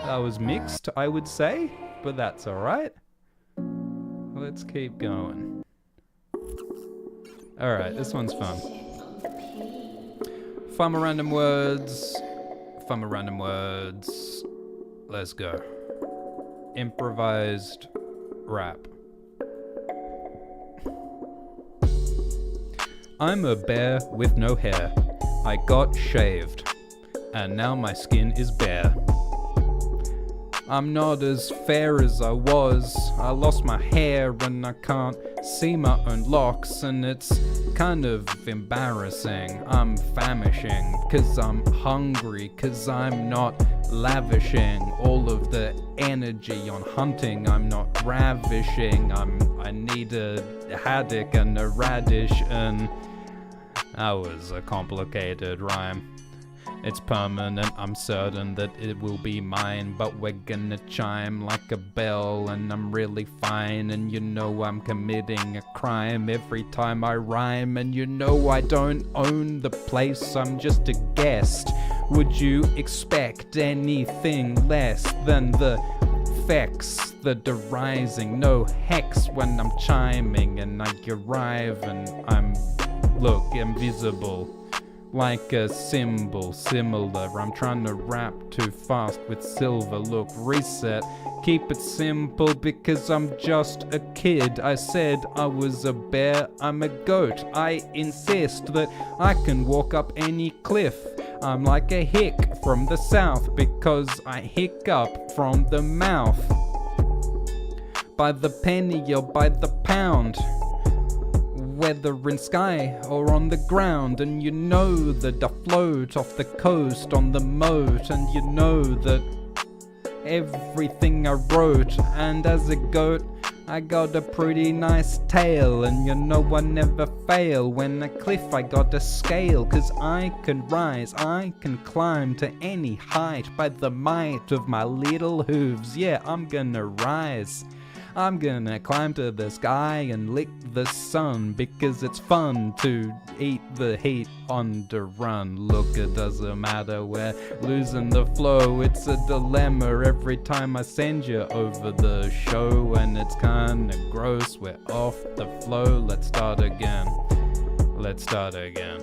That was mixed, I would say, but that's all right. Let's keep going. All right, this one's fun. Fun random words. Fun random words. Let's go. Improvised rap. I'm a bear with no hair. I got shaved, and now my skin is bare. I'm not as fair as I was. I lost my hair and I can't see my own locks, and it's kind of embarrassing. I'm famishing cause I'm hungry, cause I'm not lavishing all of the energy on hunting. I'm not ravishing. I need a haddock and a radish, and that was a complicated rhyme. It's permanent, I'm certain that it will be mine. But we're gonna chime like a bell, and I'm really fine. And you know I'm committing a crime every time I rhyme. And you know I don't own the place, I'm just a guest. Would you expect anything less than the effects that are rising? No hex when I'm chiming, and I arrive and I'm, look, invisible. Like a symbol, similar. I'm trying to rap too fast with silver. Look, reset, keep it simple because I'm just a kid. I said I was a bear, I'm a goat. I insist that I can walk up any cliff. I'm like a hick from the south because I hiccup from the mouth. By the penny or by the pound, whether in sky or on the ground. And you know that I float off the coast on the moat. And you know that everything I wrote, and as a goat I got a pretty nice tail. And you know I never fail. When a cliff I got a scale, 'cause I can rise, I can climb to any height by the might of my little hooves. Yeah, I'm gonna rise, I'm gonna climb to the sky and lick the sun, because it's fun to eat the heat on the run. Look, it doesn't matter, we're losing the flow. It's a dilemma every time I send you over the show, and it's kinda gross, we're off the flow. Let's start again. Let's start again.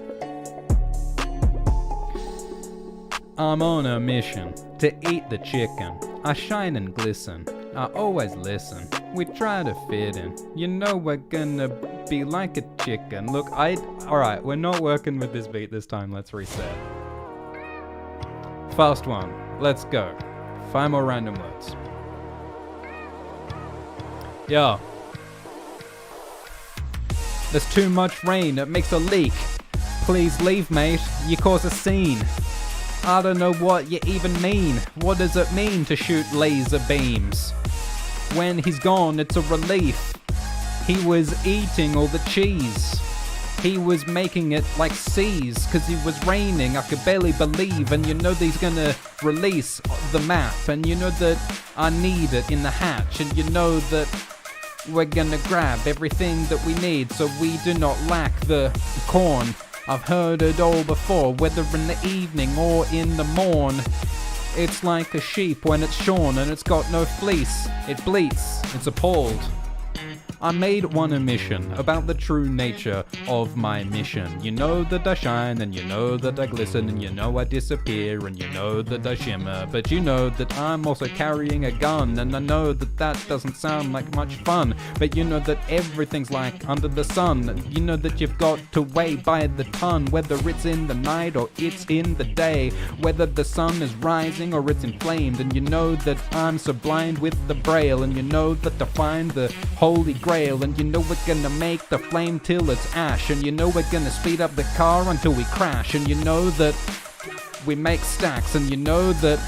I'm on a mission to eat the chicken. I shine and glisten, I always listen. We try to fit in, you know we're gonna be like a chicken. Look, alright, we're not working with this beat this time, let's reset. Fast one, let's go. 5 more random words. Yo. There's too much rain, it makes a leak. Please leave, mate, you cause a scene. I don't know what you even mean. What does it mean to shoot laser beams? When he's gone, it's a relief. He was eating all the cheese. He was making it like seas, 'cause it was raining, I could barely believe. And you know that he's gonna release the map, and you know that I need it in the hatch, and you know that we're gonna grab everything that we need so we do not lack the corn. I've heard it all before, whether in the evening or in the morn. It's like a sheep when it's shorn and it's got no fleece. It bleats, it's appalled. I made one omission about the true nature of my mission. You know that I shine, and you know that I glisten, and you know I disappear, and you know that I shimmer. But you know that I'm also carrying a gun, and I know that that doesn't sound like much fun. But you know that everything's like under the sun. You know that you've got to weigh by the ton, whether it's in the night or it's in the day, whether the sun is rising or it's inflamed. And you know that I'm so blind with the braille, and you know that to find the holy grail. And you know we're gonna make the flame till it's ash, and you know we're gonna speed up the car until we crash. And you know that we make stacks, and you know that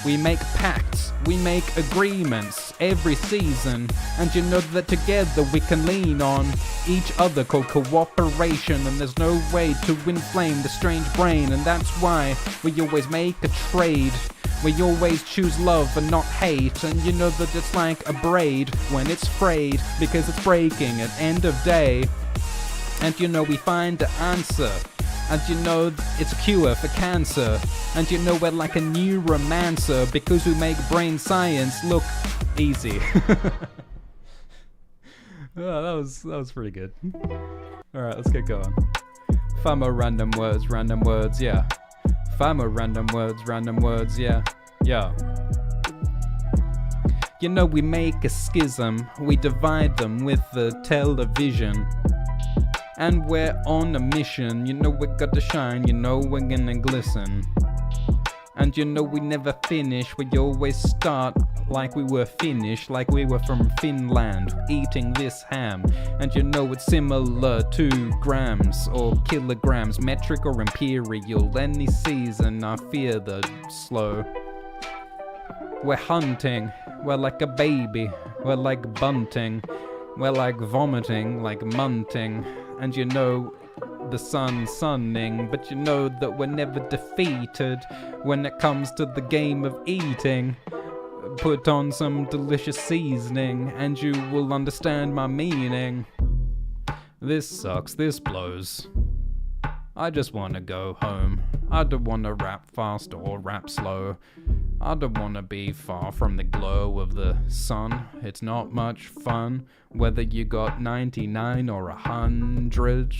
we make pacts, we make agreements every season. And you know that together we can lean on each other, called cooperation. And there's no way to inflame the strange brain, and that's why we always make a trade. We always choose love and not hate. And you know that it's like a braid when it's frayed, because it's breaking at end of day. And you know we find the answer, and you know it's a cure for cancer. And you know we're like a neuromancer, because we make brain science look easy. Oh, that was pretty good. Alright, let's get going. 5 more random words, yeah. 5 more random words, yeah. Yeah. You know we make a schism, we divide them with the television. And we're on a mission, you know we got to shine, you know we're gonna glisten. And you know we never finish, we always start like we were Finnish, like we were from Finland, eating this ham. And you know it's similar to grams or kilograms, metric or imperial. Any season I fear the slow. We're hunting, we're like a baby, we're like bunting, we're like vomiting, like munting. And you know the sun sunning, but you know that we're never defeated when it comes to the game of eating. Put on some delicious seasoning and you will understand my meaning. This sucks, this blows. I just wanna go home. I don't wanna rap fast or rap slow. I don't wanna be far from the glow of the sun. It's not much fun, whether you got 99 or 100.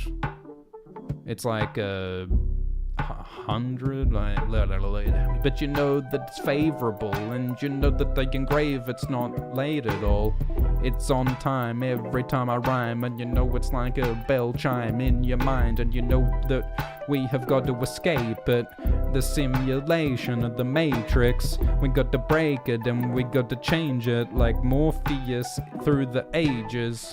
It's like 100, but you know that it's favorable, and you know that they engrave it's not late at all. It's on time every time I rhyme, and you know it's like a bell chime in your mind, and you know that we have got to escape it. The simulation of the matrix, we got to break it and we got to change it like Morpheus through the ages.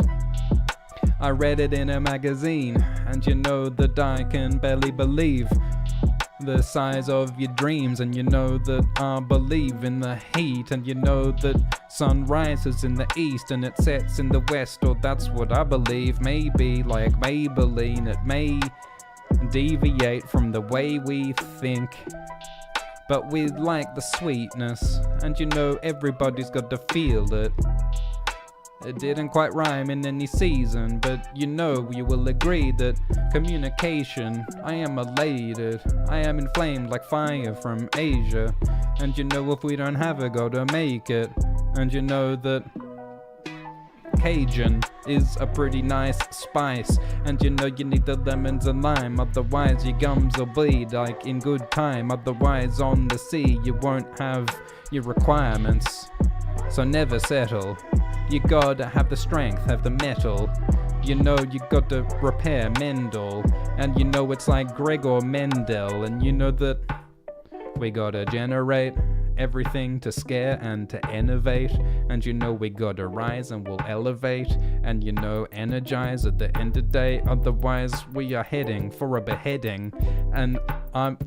I read it in a magazine, and you know that I can barely believe the size of your dreams, and you know that I believe in the heat, and you know that sun rises in the east and it sets in the west, or that's what I believe. Maybe like Maybelline, it may deviate from the way we think, but we like the sweetness, and you know everybody's got to feel it. It didn't quite rhyme in any season, but you know you will agree that communication, I am elated, I am inflamed like fire from Asia, and you know if we don't have it, gotta make it, and you know that Cajun is a pretty nice spice, and you know you need the lemons and lime, otherwise your gums will bleed like in good time, otherwise on the sea you won't have your requirements, so never settle. You gotta have the strength, have the metal. You know you got to repair Mendel, and you know it's like Gregor Mendel, and you know that we gotta generate everything to scare and to innovate, and you know we gotta rise and we'll elevate, and you know energize at the end of the day, otherwise we are heading for a beheading, and I'm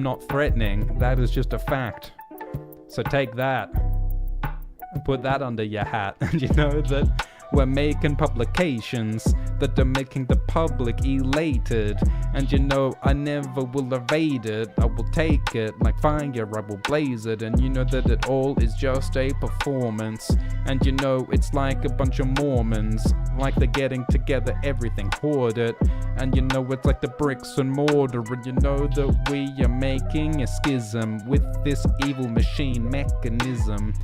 not threatening, that is just a fact. So take that. Put that under your hat, and you know that we're making publications that are making the public elated, and you know I never will evade it, I will take it like fire, I will blaze it, and you know that it all is just a performance, and you know it's like a bunch of Mormons, like they're getting together everything, hoard it, and you know it's like the bricks and mortar, and you know that we are making a schism with this evil machine mechanism.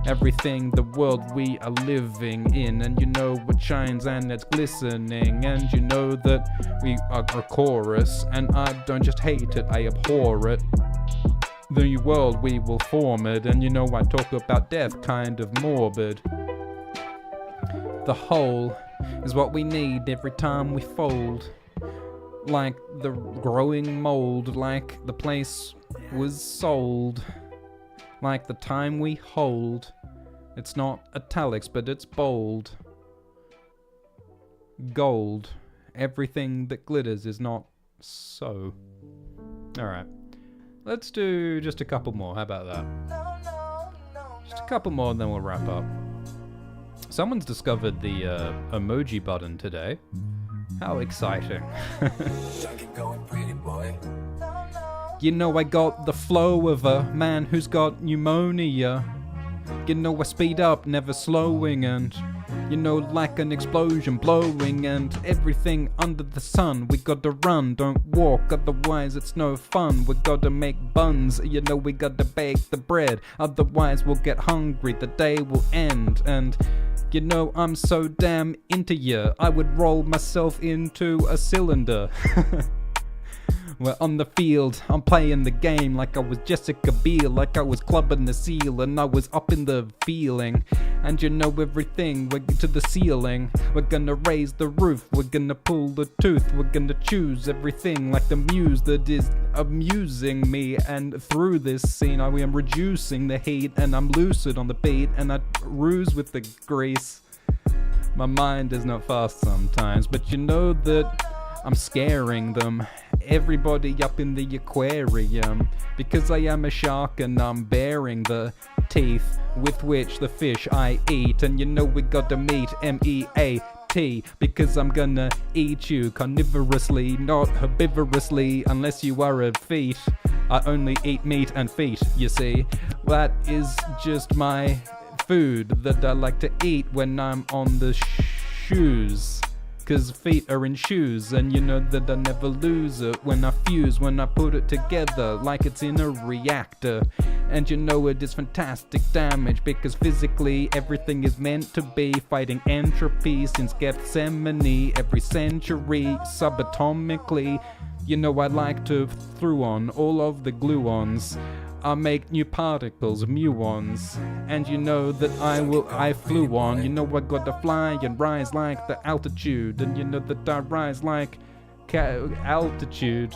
Everything, the world we are living in, and you know what shines and it's glistening, and you know that we are a chorus, and I don't just hate it, I abhor it. The new world we will form it, and you know I talk about death kind of morbid. The whole is what we need every time we fold, like the growing mold, like the place was sold. Like the time we hold, it's not italics, but it's bold. Gold, everything that glitters is not so. Alright, let's do just a couple more, how about that? Just a couple more and then we'll wrap up. Someone's discovered the emoji button today. How exciting. You know I got the flow of a man who's got pneumonia. You know I speed up, never slowing, and you know like an explosion blowing, and everything under the sun. We gotta run, don't walk, otherwise it's no fun. We gotta make buns, you know we gotta bake the bread, otherwise we'll get hungry, the day will end. And you know I'm so damn into ya, I would roll myself into a cylinder. We're on the field, I'm playing the game like I was Jessica Biel, like I was clubbing the seal and I was up in the feeling. And you know everything, we're to the ceiling, we're gonna raise the roof, we're gonna pull the tooth, we're gonna choose everything like the muse that is amusing me. And through this scene I am reducing the heat, and I'm lucid on the beat, and I ruse with the grease. My mind is not fast sometimes, but you know that I'm scaring them, everybody up in the aquarium, because I am a shark and I'm bearing the teeth with which the fish I eat. And you know we gotta meet, MEAT, tea, because I'm gonna eat you carnivorously, not herbivorously, unless you are a feet. I only eat meat and feet, you see. That is just my food that I like to eat when I'm on the shoes. Cause feet are in shoes, and you know that I never lose it when I fuse, when I put it together like it's in a reactor. And you know it is fantastic damage, because physically everything is meant to be fighting entropy since Gethsemane every century, subatomically. You know I like to throw on all of the gluons. I make new particles, muons, and you know that I flew on. You know I gotta fly and rise like the altitude, and you know that I rise like altitude.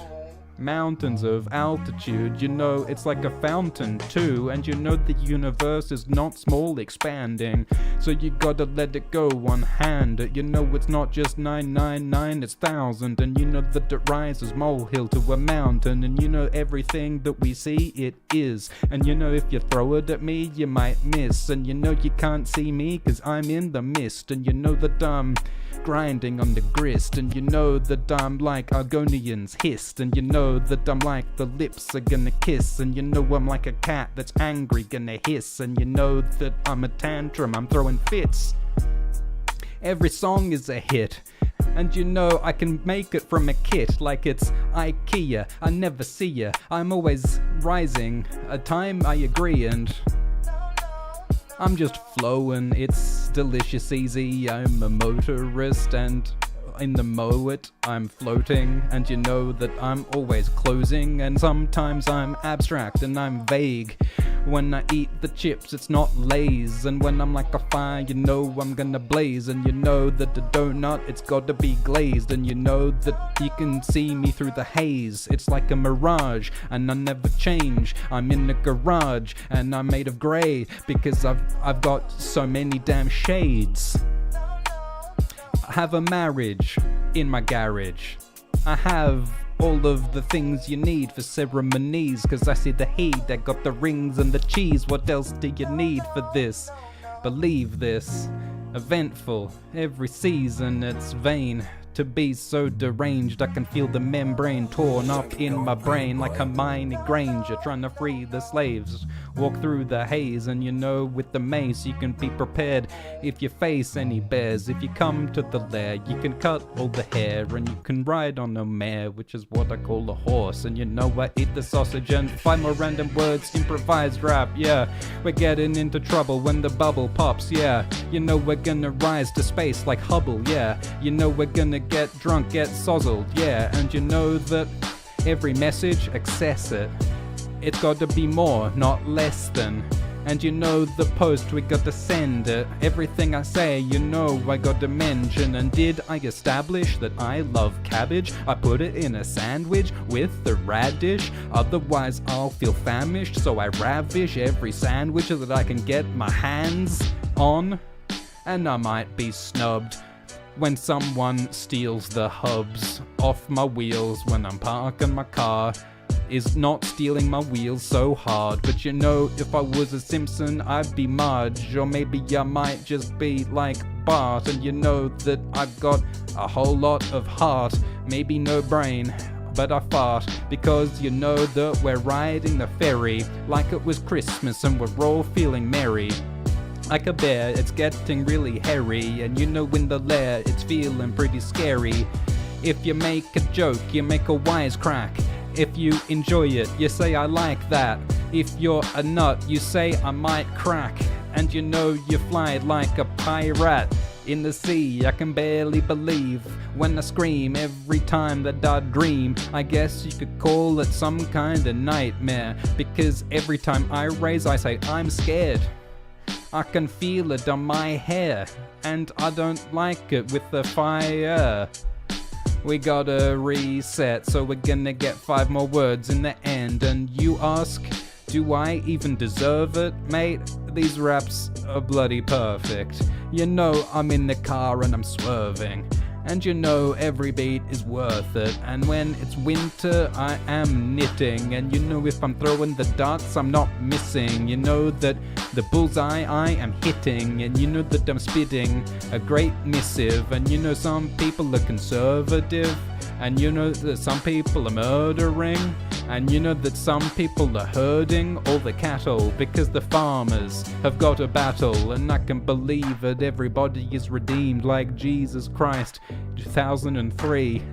Mountains of altitude, you know it's like a fountain too, and you know the universe is not small, expanding, so you gotta let it go one hand. You know it's not just 999, it's 1,000, and you know that it rises molehill to a mountain, and you know everything that we see it is, and you know if you throw it at me you might miss, and you know you can't see me cause I'm in the mist, and you know that I'm grinding on the grist, and you know that I'm like Argonians hissed, and you know that I'm like the lips are gonna kiss, and you know I'm like a cat that's angry gonna hiss, and you know that I'm a tantrum, I'm throwing fits. Every song is a hit, and you know I can make it from a kit like it's IKEA. I never see ya, I'm always rising, a time I agree, and I'm just flowing, it's delicious easy. I'm a motorist, and in the Moet I'm floating, and you know that I'm always closing, and sometimes I'm abstract and I'm vague. When I eat the chips it's not Lay's, and when I'm like a fire you know I'm gonna blaze, and you know that the donut it's gotta be glazed, and you know that you can see me through the haze. It's like a mirage and I never change. I'm in the garage and I'm made of grey, because I've got so many damn shades. I have a marriage in my garage. I have all of the things you need for ceremonies, cause I see the heat, I got the rings and the cheese. What else do you need for this? Believe this, eventful, every season it's vain to be so deranged. I can feel the membrane torn up in my brain like Hermione Granger trying to free the slaves. Walk through the haze, and you know with the mace you can be prepared if you face any bears. If you come to the lair you can cut all the hair, and you can ride on a mare, which is what I call a horse. And you know I eat the sausage and 5 more random words, improvised rap, yeah. We're getting into trouble when the bubble pops, yeah. You know we're gonna rise to space like Hubble, yeah. You know we're gonna get drunk, get sozzled, yeah. And you know that every message, access it. It's gotta be more, not less than. And you know the post, we gotta send it. Everything I say, you know I gotta mention. And did I establish that I love cabbage? I put it in a sandwich with the radish. Otherwise I'll feel famished, so I ravish every sandwich that I can get my hands on. And I might be snubbed when someone steals the hubs off my wheels when I'm parking my car. Is not stealing my wheels so hard, but you know if I was a Simpson I'd be Marge, or maybe I might just be like Bart. And you know that I've got a whole lot of heart, maybe no brain, but I fart, because you know that we're riding the ferry like it was Christmas and we're all feeling merry. Like a bear, it's getting really hairy, and you know in the lair it's feeling pretty scary. If you make a joke, you make a wisecrack. If you enjoy it, you say I like that. If you're a nut, you say I might crack. And you know you fly like a pirate in the sea. I can barely believe when I scream every time that I dream. I guess you could call it some kind of nightmare, because every time I raise I say I'm scared. I can feel it on my hair, and I don't like it with the fire. We gotta reset, so we're gonna get 5 more words in the end. And you ask, do I even deserve it? Mate, these raps are bloody perfect. You know I'm in the car and I'm swerving. And you know every beat is worth it. And when it's winter, I am knitting. And you know if I'm throwing the darts, I'm not missing. You know that the bullseye I am hitting. And you know that I'm spitting a great missive. And you know some people are conservative. And you know that some people are murdering. And you know that some people are herding all the cattle because the farmers have got a battle. And I can believe that everybody is redeemed like Jesus Christ 2003.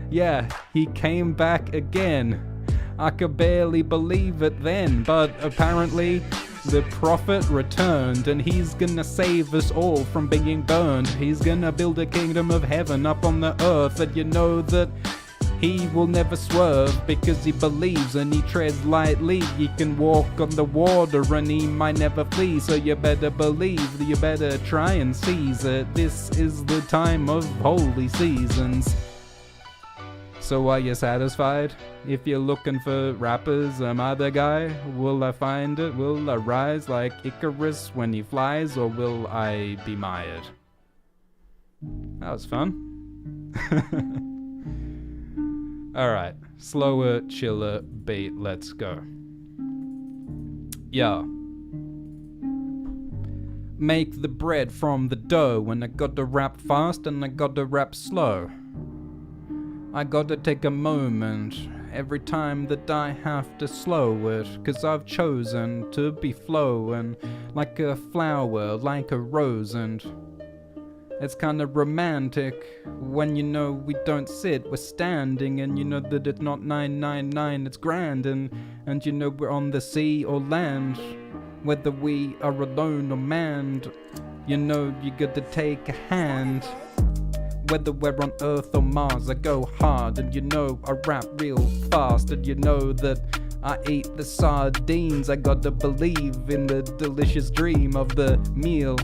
Yeah, he came back again. I could barely believe it then, but apparently the prophet returned and he's gonna save us all from being burned. He's gonna build a kingdom of heaven up on the earth, and you know that he will never swerve because he believes and he treads lightly. He can walk on the water and he might never flee. So you better believe, you better try and seize it. This is the time of holy seasons. So are you satisfied? If you're looking for rappers, am I the guy? Will I find it? Will I rise like Icarus when he flies? Or will I be mired? That was fun. Alright, slower, chiller beat, let's go. Yeah. Make the bread from the dough, and I gotta rap fast and I gotta rap slow. I gotta take a moment every time that I have to slow it, 'cause I've chosen to be flowing like a flower, like a rose, and it's kinda romantic when you know we don't sit, we're standing, and you know that it's not 999, it's grand, and you know we're on the sea or land, whether we are alone or manned, you know you gotta take a hand. Whether we're on Earth or Mars, I go hard, and you know I rap real fast, and you know that I eat the sardines. I gotta believe in the delicious dream of the meal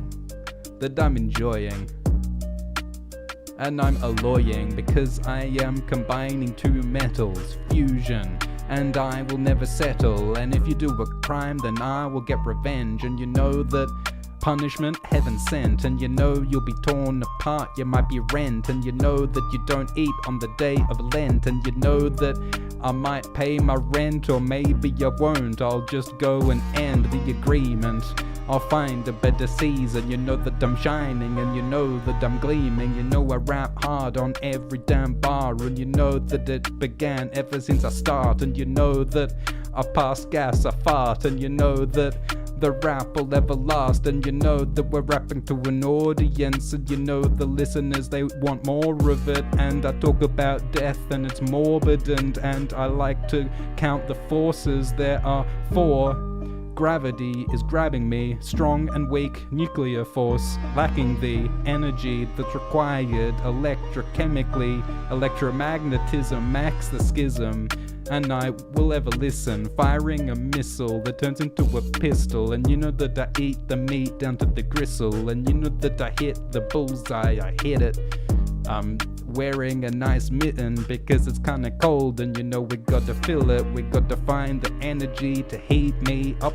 that I'm enjoying. And I'm alloying because I am combining two metals, fusion, and I will never settle. And if you do a crime, then I will get revenge. And you know that punishment heaven sent, and you know you'll be torn apart, you might be rent, and you know that you don't eat on the day of Lent, and you know that I might pay my rent, or maybe I won't. I'll just go and end the agreement. I'll find a better season. You know that I'm shining, and you know that I'm gleaming. You know I rap hard on every damn bar, and you know that it began ever since I start. And you know that I pass gas, I fart, and you know that the rap will ever last. And you know that we're rapping to an audience, and you know the listeners, they want more of it. And I talk about death and it's morbid, and I like to count the forces. There are 4. Gravity is grabbing me, strong and weak nuclear force, lacking the energy that's required electrochemically. Electromagnetism max the schism, and I will ever listen, firing a missile that turns into a pistol. And you know that I eat the meat down to the gristle, and you know that I hit the bullseye, I hit it. I'm wearing a nice mitten because it's kinda cold, and you know we gotta fill it, we gotta find the energy to heat me up.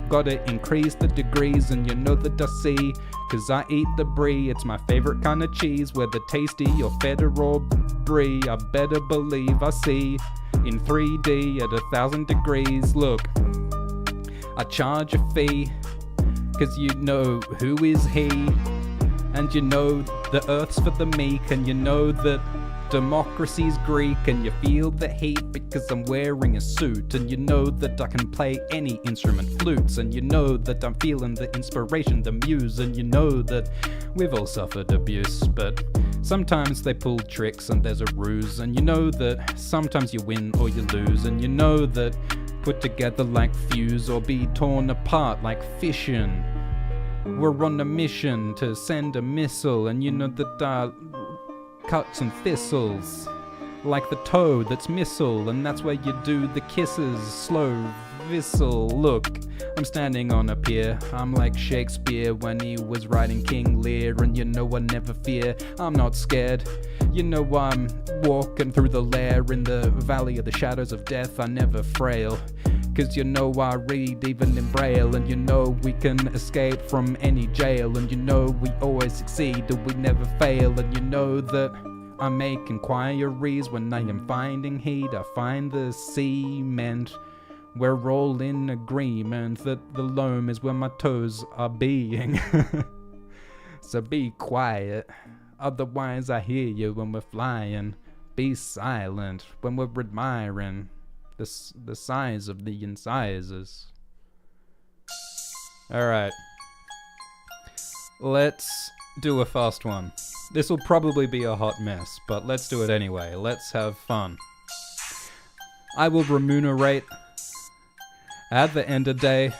Gotta increase the degrees, and you know that I see, 'cause I eat the brie, it's my favorite kind of cheese, whether tasty or feta or brie, I better believe I see in 3D at 1,000 degrees. Look, I charge a fee, 'cause you know who is he. And you know the earth's for the meek, and you know that democracy's Greek, and you feel the heat because I'm wearing a suit, and you know that I can play any instrument, flutes, and you know that I'm feeling the inspiration, the muse, and you know that we've all suffered abuse, but sometimes they pull tricks and there's a ruse, and you know that sometimes you win or you lose, and you know that put together like fuse or be torn apart like fission. We're on a mission to send a missile, and you know that I cut some thistles like the toad that's missile, and that's where you do the kisses, slow whistle. Look, I'm standing on a pier, I'm like Shakespeare when he was writing King Lear, and you know I never fear, I'm not scared. You know I'm walking through the lair in the valley of the shadows of death, I never frail. Cause you know I read even in braille, and you know we can escape from any jail, and you know we always succeed and we never fail, and you know that I make inquiries when I am finding heat. I find the cement. We're all in agreement that the loam is where my toes are being. So be quiet, otherwise I hear you when we're flying. Be silent when we're admiring the size of the incisors. Alright. Let's do a fast one. This will probably be a hot mess, but let's do it anyway. Let's have fun. I will remunerate at the end of the day.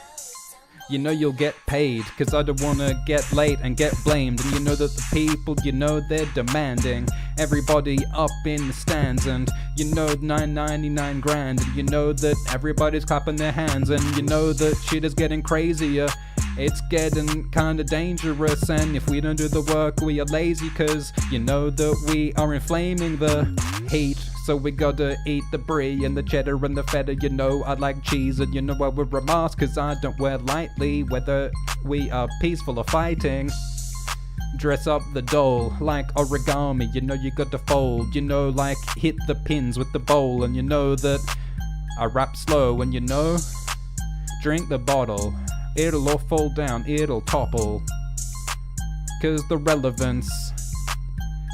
You know you'll get paid, cause I don't wanna get late and get blamed. And you know that the people, you know they're demanding everybody up in the stands. And you know 999 grand, and you know that everybody's clapping their hands. And you know that shit is getting crazier. It's getting kinda dangerous, and if we don't do the work, we are lazy, cause you know that we are inflaming the heat. So we gotta eat the brie and the cheddar and the feta. You know I like cheese, and you know I wear a mask cause I don't wear lightly, whether we are peaceful or fighting. Dress up the doll like origami, you know you gotta fold. You know, like hit the pins with the bowl, and you know that I rap slow, and you know, drink the bottle. It'll all fall down, it'll topple. Cause the relevance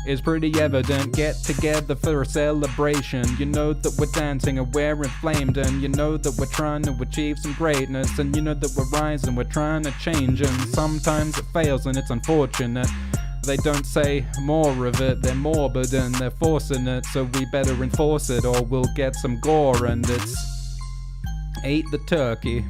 is pretty evident. Get together for a celebration. You know that we're dancing and we're inflamed, and you know that we're trying to achieve some greatness, and you know that we're rising, we're trying to change, and sometimes it fails and it's unfortunate. They don't say more of it, they're morbid and they're forcing it, so we better enforce it or we'll get some gore. And it's eat the turkey.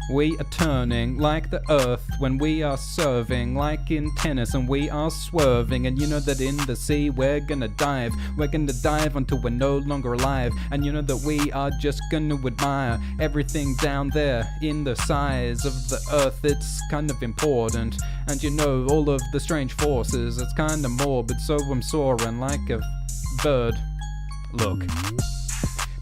We are turning like the earth when we are serving, like in tennis, and we are swerving. And you know that in the sea we're gonna dive until we're no longer alive. And you know that we are just gonna admire everything down there in the size of the earth. It's kind of important. And you know all of the strange forces, it's kinda morbid, so I'm soaring like a bird. Look,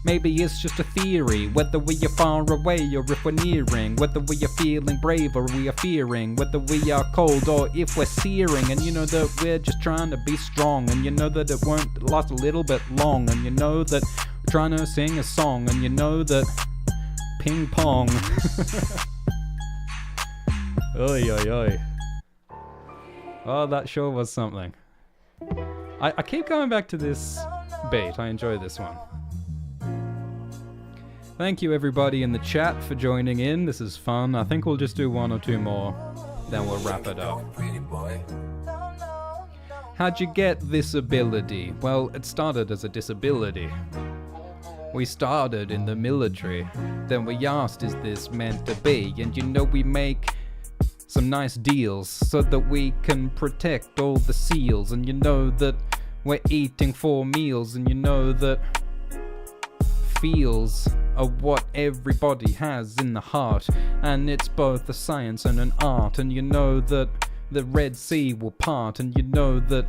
maybe it's just a theory, whether we are far away or if we're nearing, whether we are feeling brave or we are fearing, whether we are cold or if we're searing. And you know that we're just trying to be strong, and you know that it won't last a little bit long, and you know that we're trying to sing a song, and you know that ping pong. Oi oi oi. Oh, that sure was something. I keep going back to this beat, I enjoy this one. Thank you everybody in the chat for joining in, this is fun. I think we'll just do one or two more, then we'll wrap it up. How'd you get this ability? Well, it started as a disability. We started in the military, then we asked, is this meant to be? And you know we make some nice deals so that we can protect all the seals. And you know that we're eating 4 meals, and you know that feels of what everybody has in the heart, and it's both a science and an art. And you know that the Red Sea will part, and you know that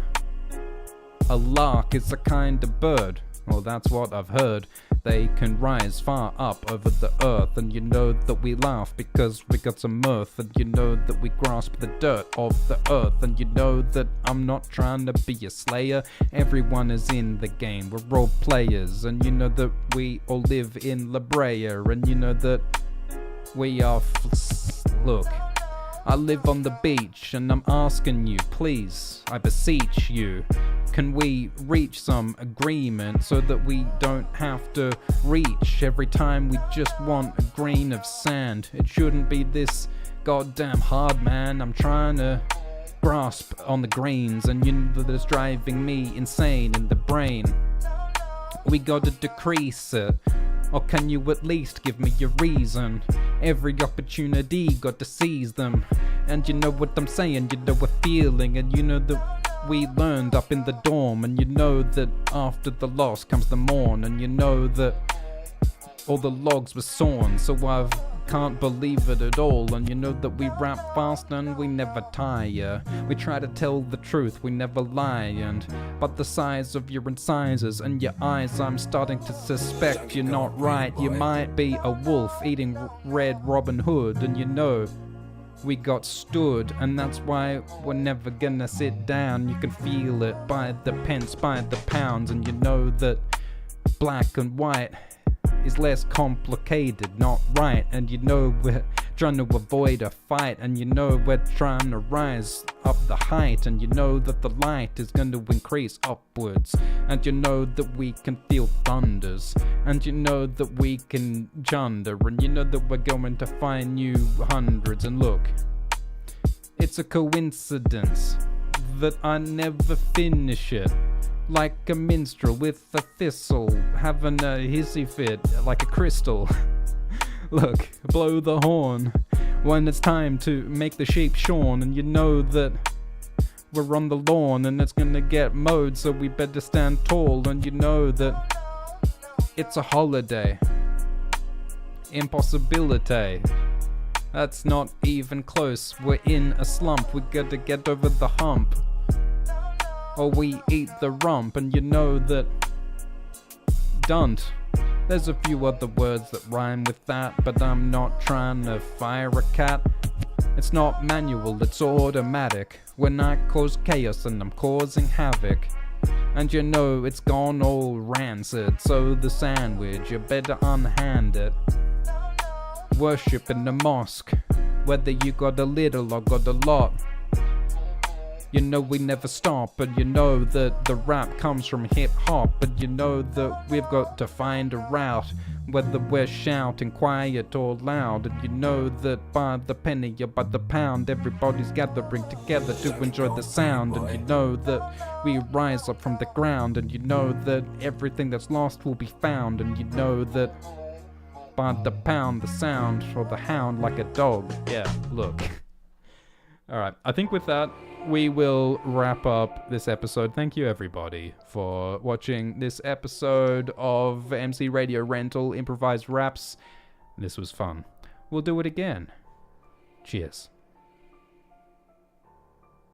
a lark is a kind of bird, well that's what I've heard. They can rise far up over the earth, and you know that we laugh because we got some mirth, and you know that we grasp the dirt of the earth. And you know that I'm not trying to be a slayer, everyone is in the game, we're role players. And you know that we all live in La Brea, and you know that we are look, I live on the beach, and I'm asking you, please, I beseech you, can we reach some agreement so that we don't have to reach every time we just want a grain of sand? It shouldn't be this goddamn hard, man. I'm trying to grasp on the grains, and you know that it's driving me insane in the brain. We gotta decrease it, or can you at least give me a reason? Every opportunity, got to seize them. And you know what I'm saying, you know we're feeling, and you know that we learned up in the dorm. And you know that after the loss comes the morn, and you know that all the logs were sawn. So I've can't believe it at all. And you know that we rap fast and we never tire. We try to tell the truth, we never lie. But the size of your incisors and your eyes, I'm starting to suspect you're not right. You might be a wolf eating red Robin Hood, and you know we got stood, and that's why we're never gonna sit down. You can feel it by the pence, by the pounds, and you know that black and white is less complicated, not right. And you know we're trying to avoid a fight, and you know we're trying to rise up the height, and you know that the light is going to increase upwards, and you know that we can feel thunders, and you know that we can junder, and you know that we're going to find new hundreds. And look, it's a coincidence that I never finish it, like a minstrel with a thistle, having a hissy fit like a crystal. Look, blow the horn when it's time to make the sheep shorn, and you know that we're on the lawn and it's gonna get mowed, so we better stand tall. And you know that it's a holiday, impossibility, that's not even close. We're in a slump, we gotta get over the hump, or we eat the rump. And you know that dunt, there's a few other words that rhyme with that, but I'm not trying to fire a cat. It's not manual, it's automatic. When I cause chaos and I'm causing havoc, and you know it's gone all rancid, so the sandwich, you better unhand it. Worship in the mosque, whether you got a little or got a lot. You know we never stop, and you know that the rap comes from hip-hop, and you know that we've got to find a route, whether we're shouting quiet or loud. And you know that by the penny or by the pound, everybody's gathering together to enjoy the sound. And you know that we rise up from the ground, and you know that everything that's lost will be found. And you know that by the pound, the sound, or the hound like a dog. Yeah, look. Alright, I think with that, we will wrap up this episode. Thank you, everybody, for watching this episode of MC Radio Rental Improvised Raps. This was fun. We'll do it again. Cheers.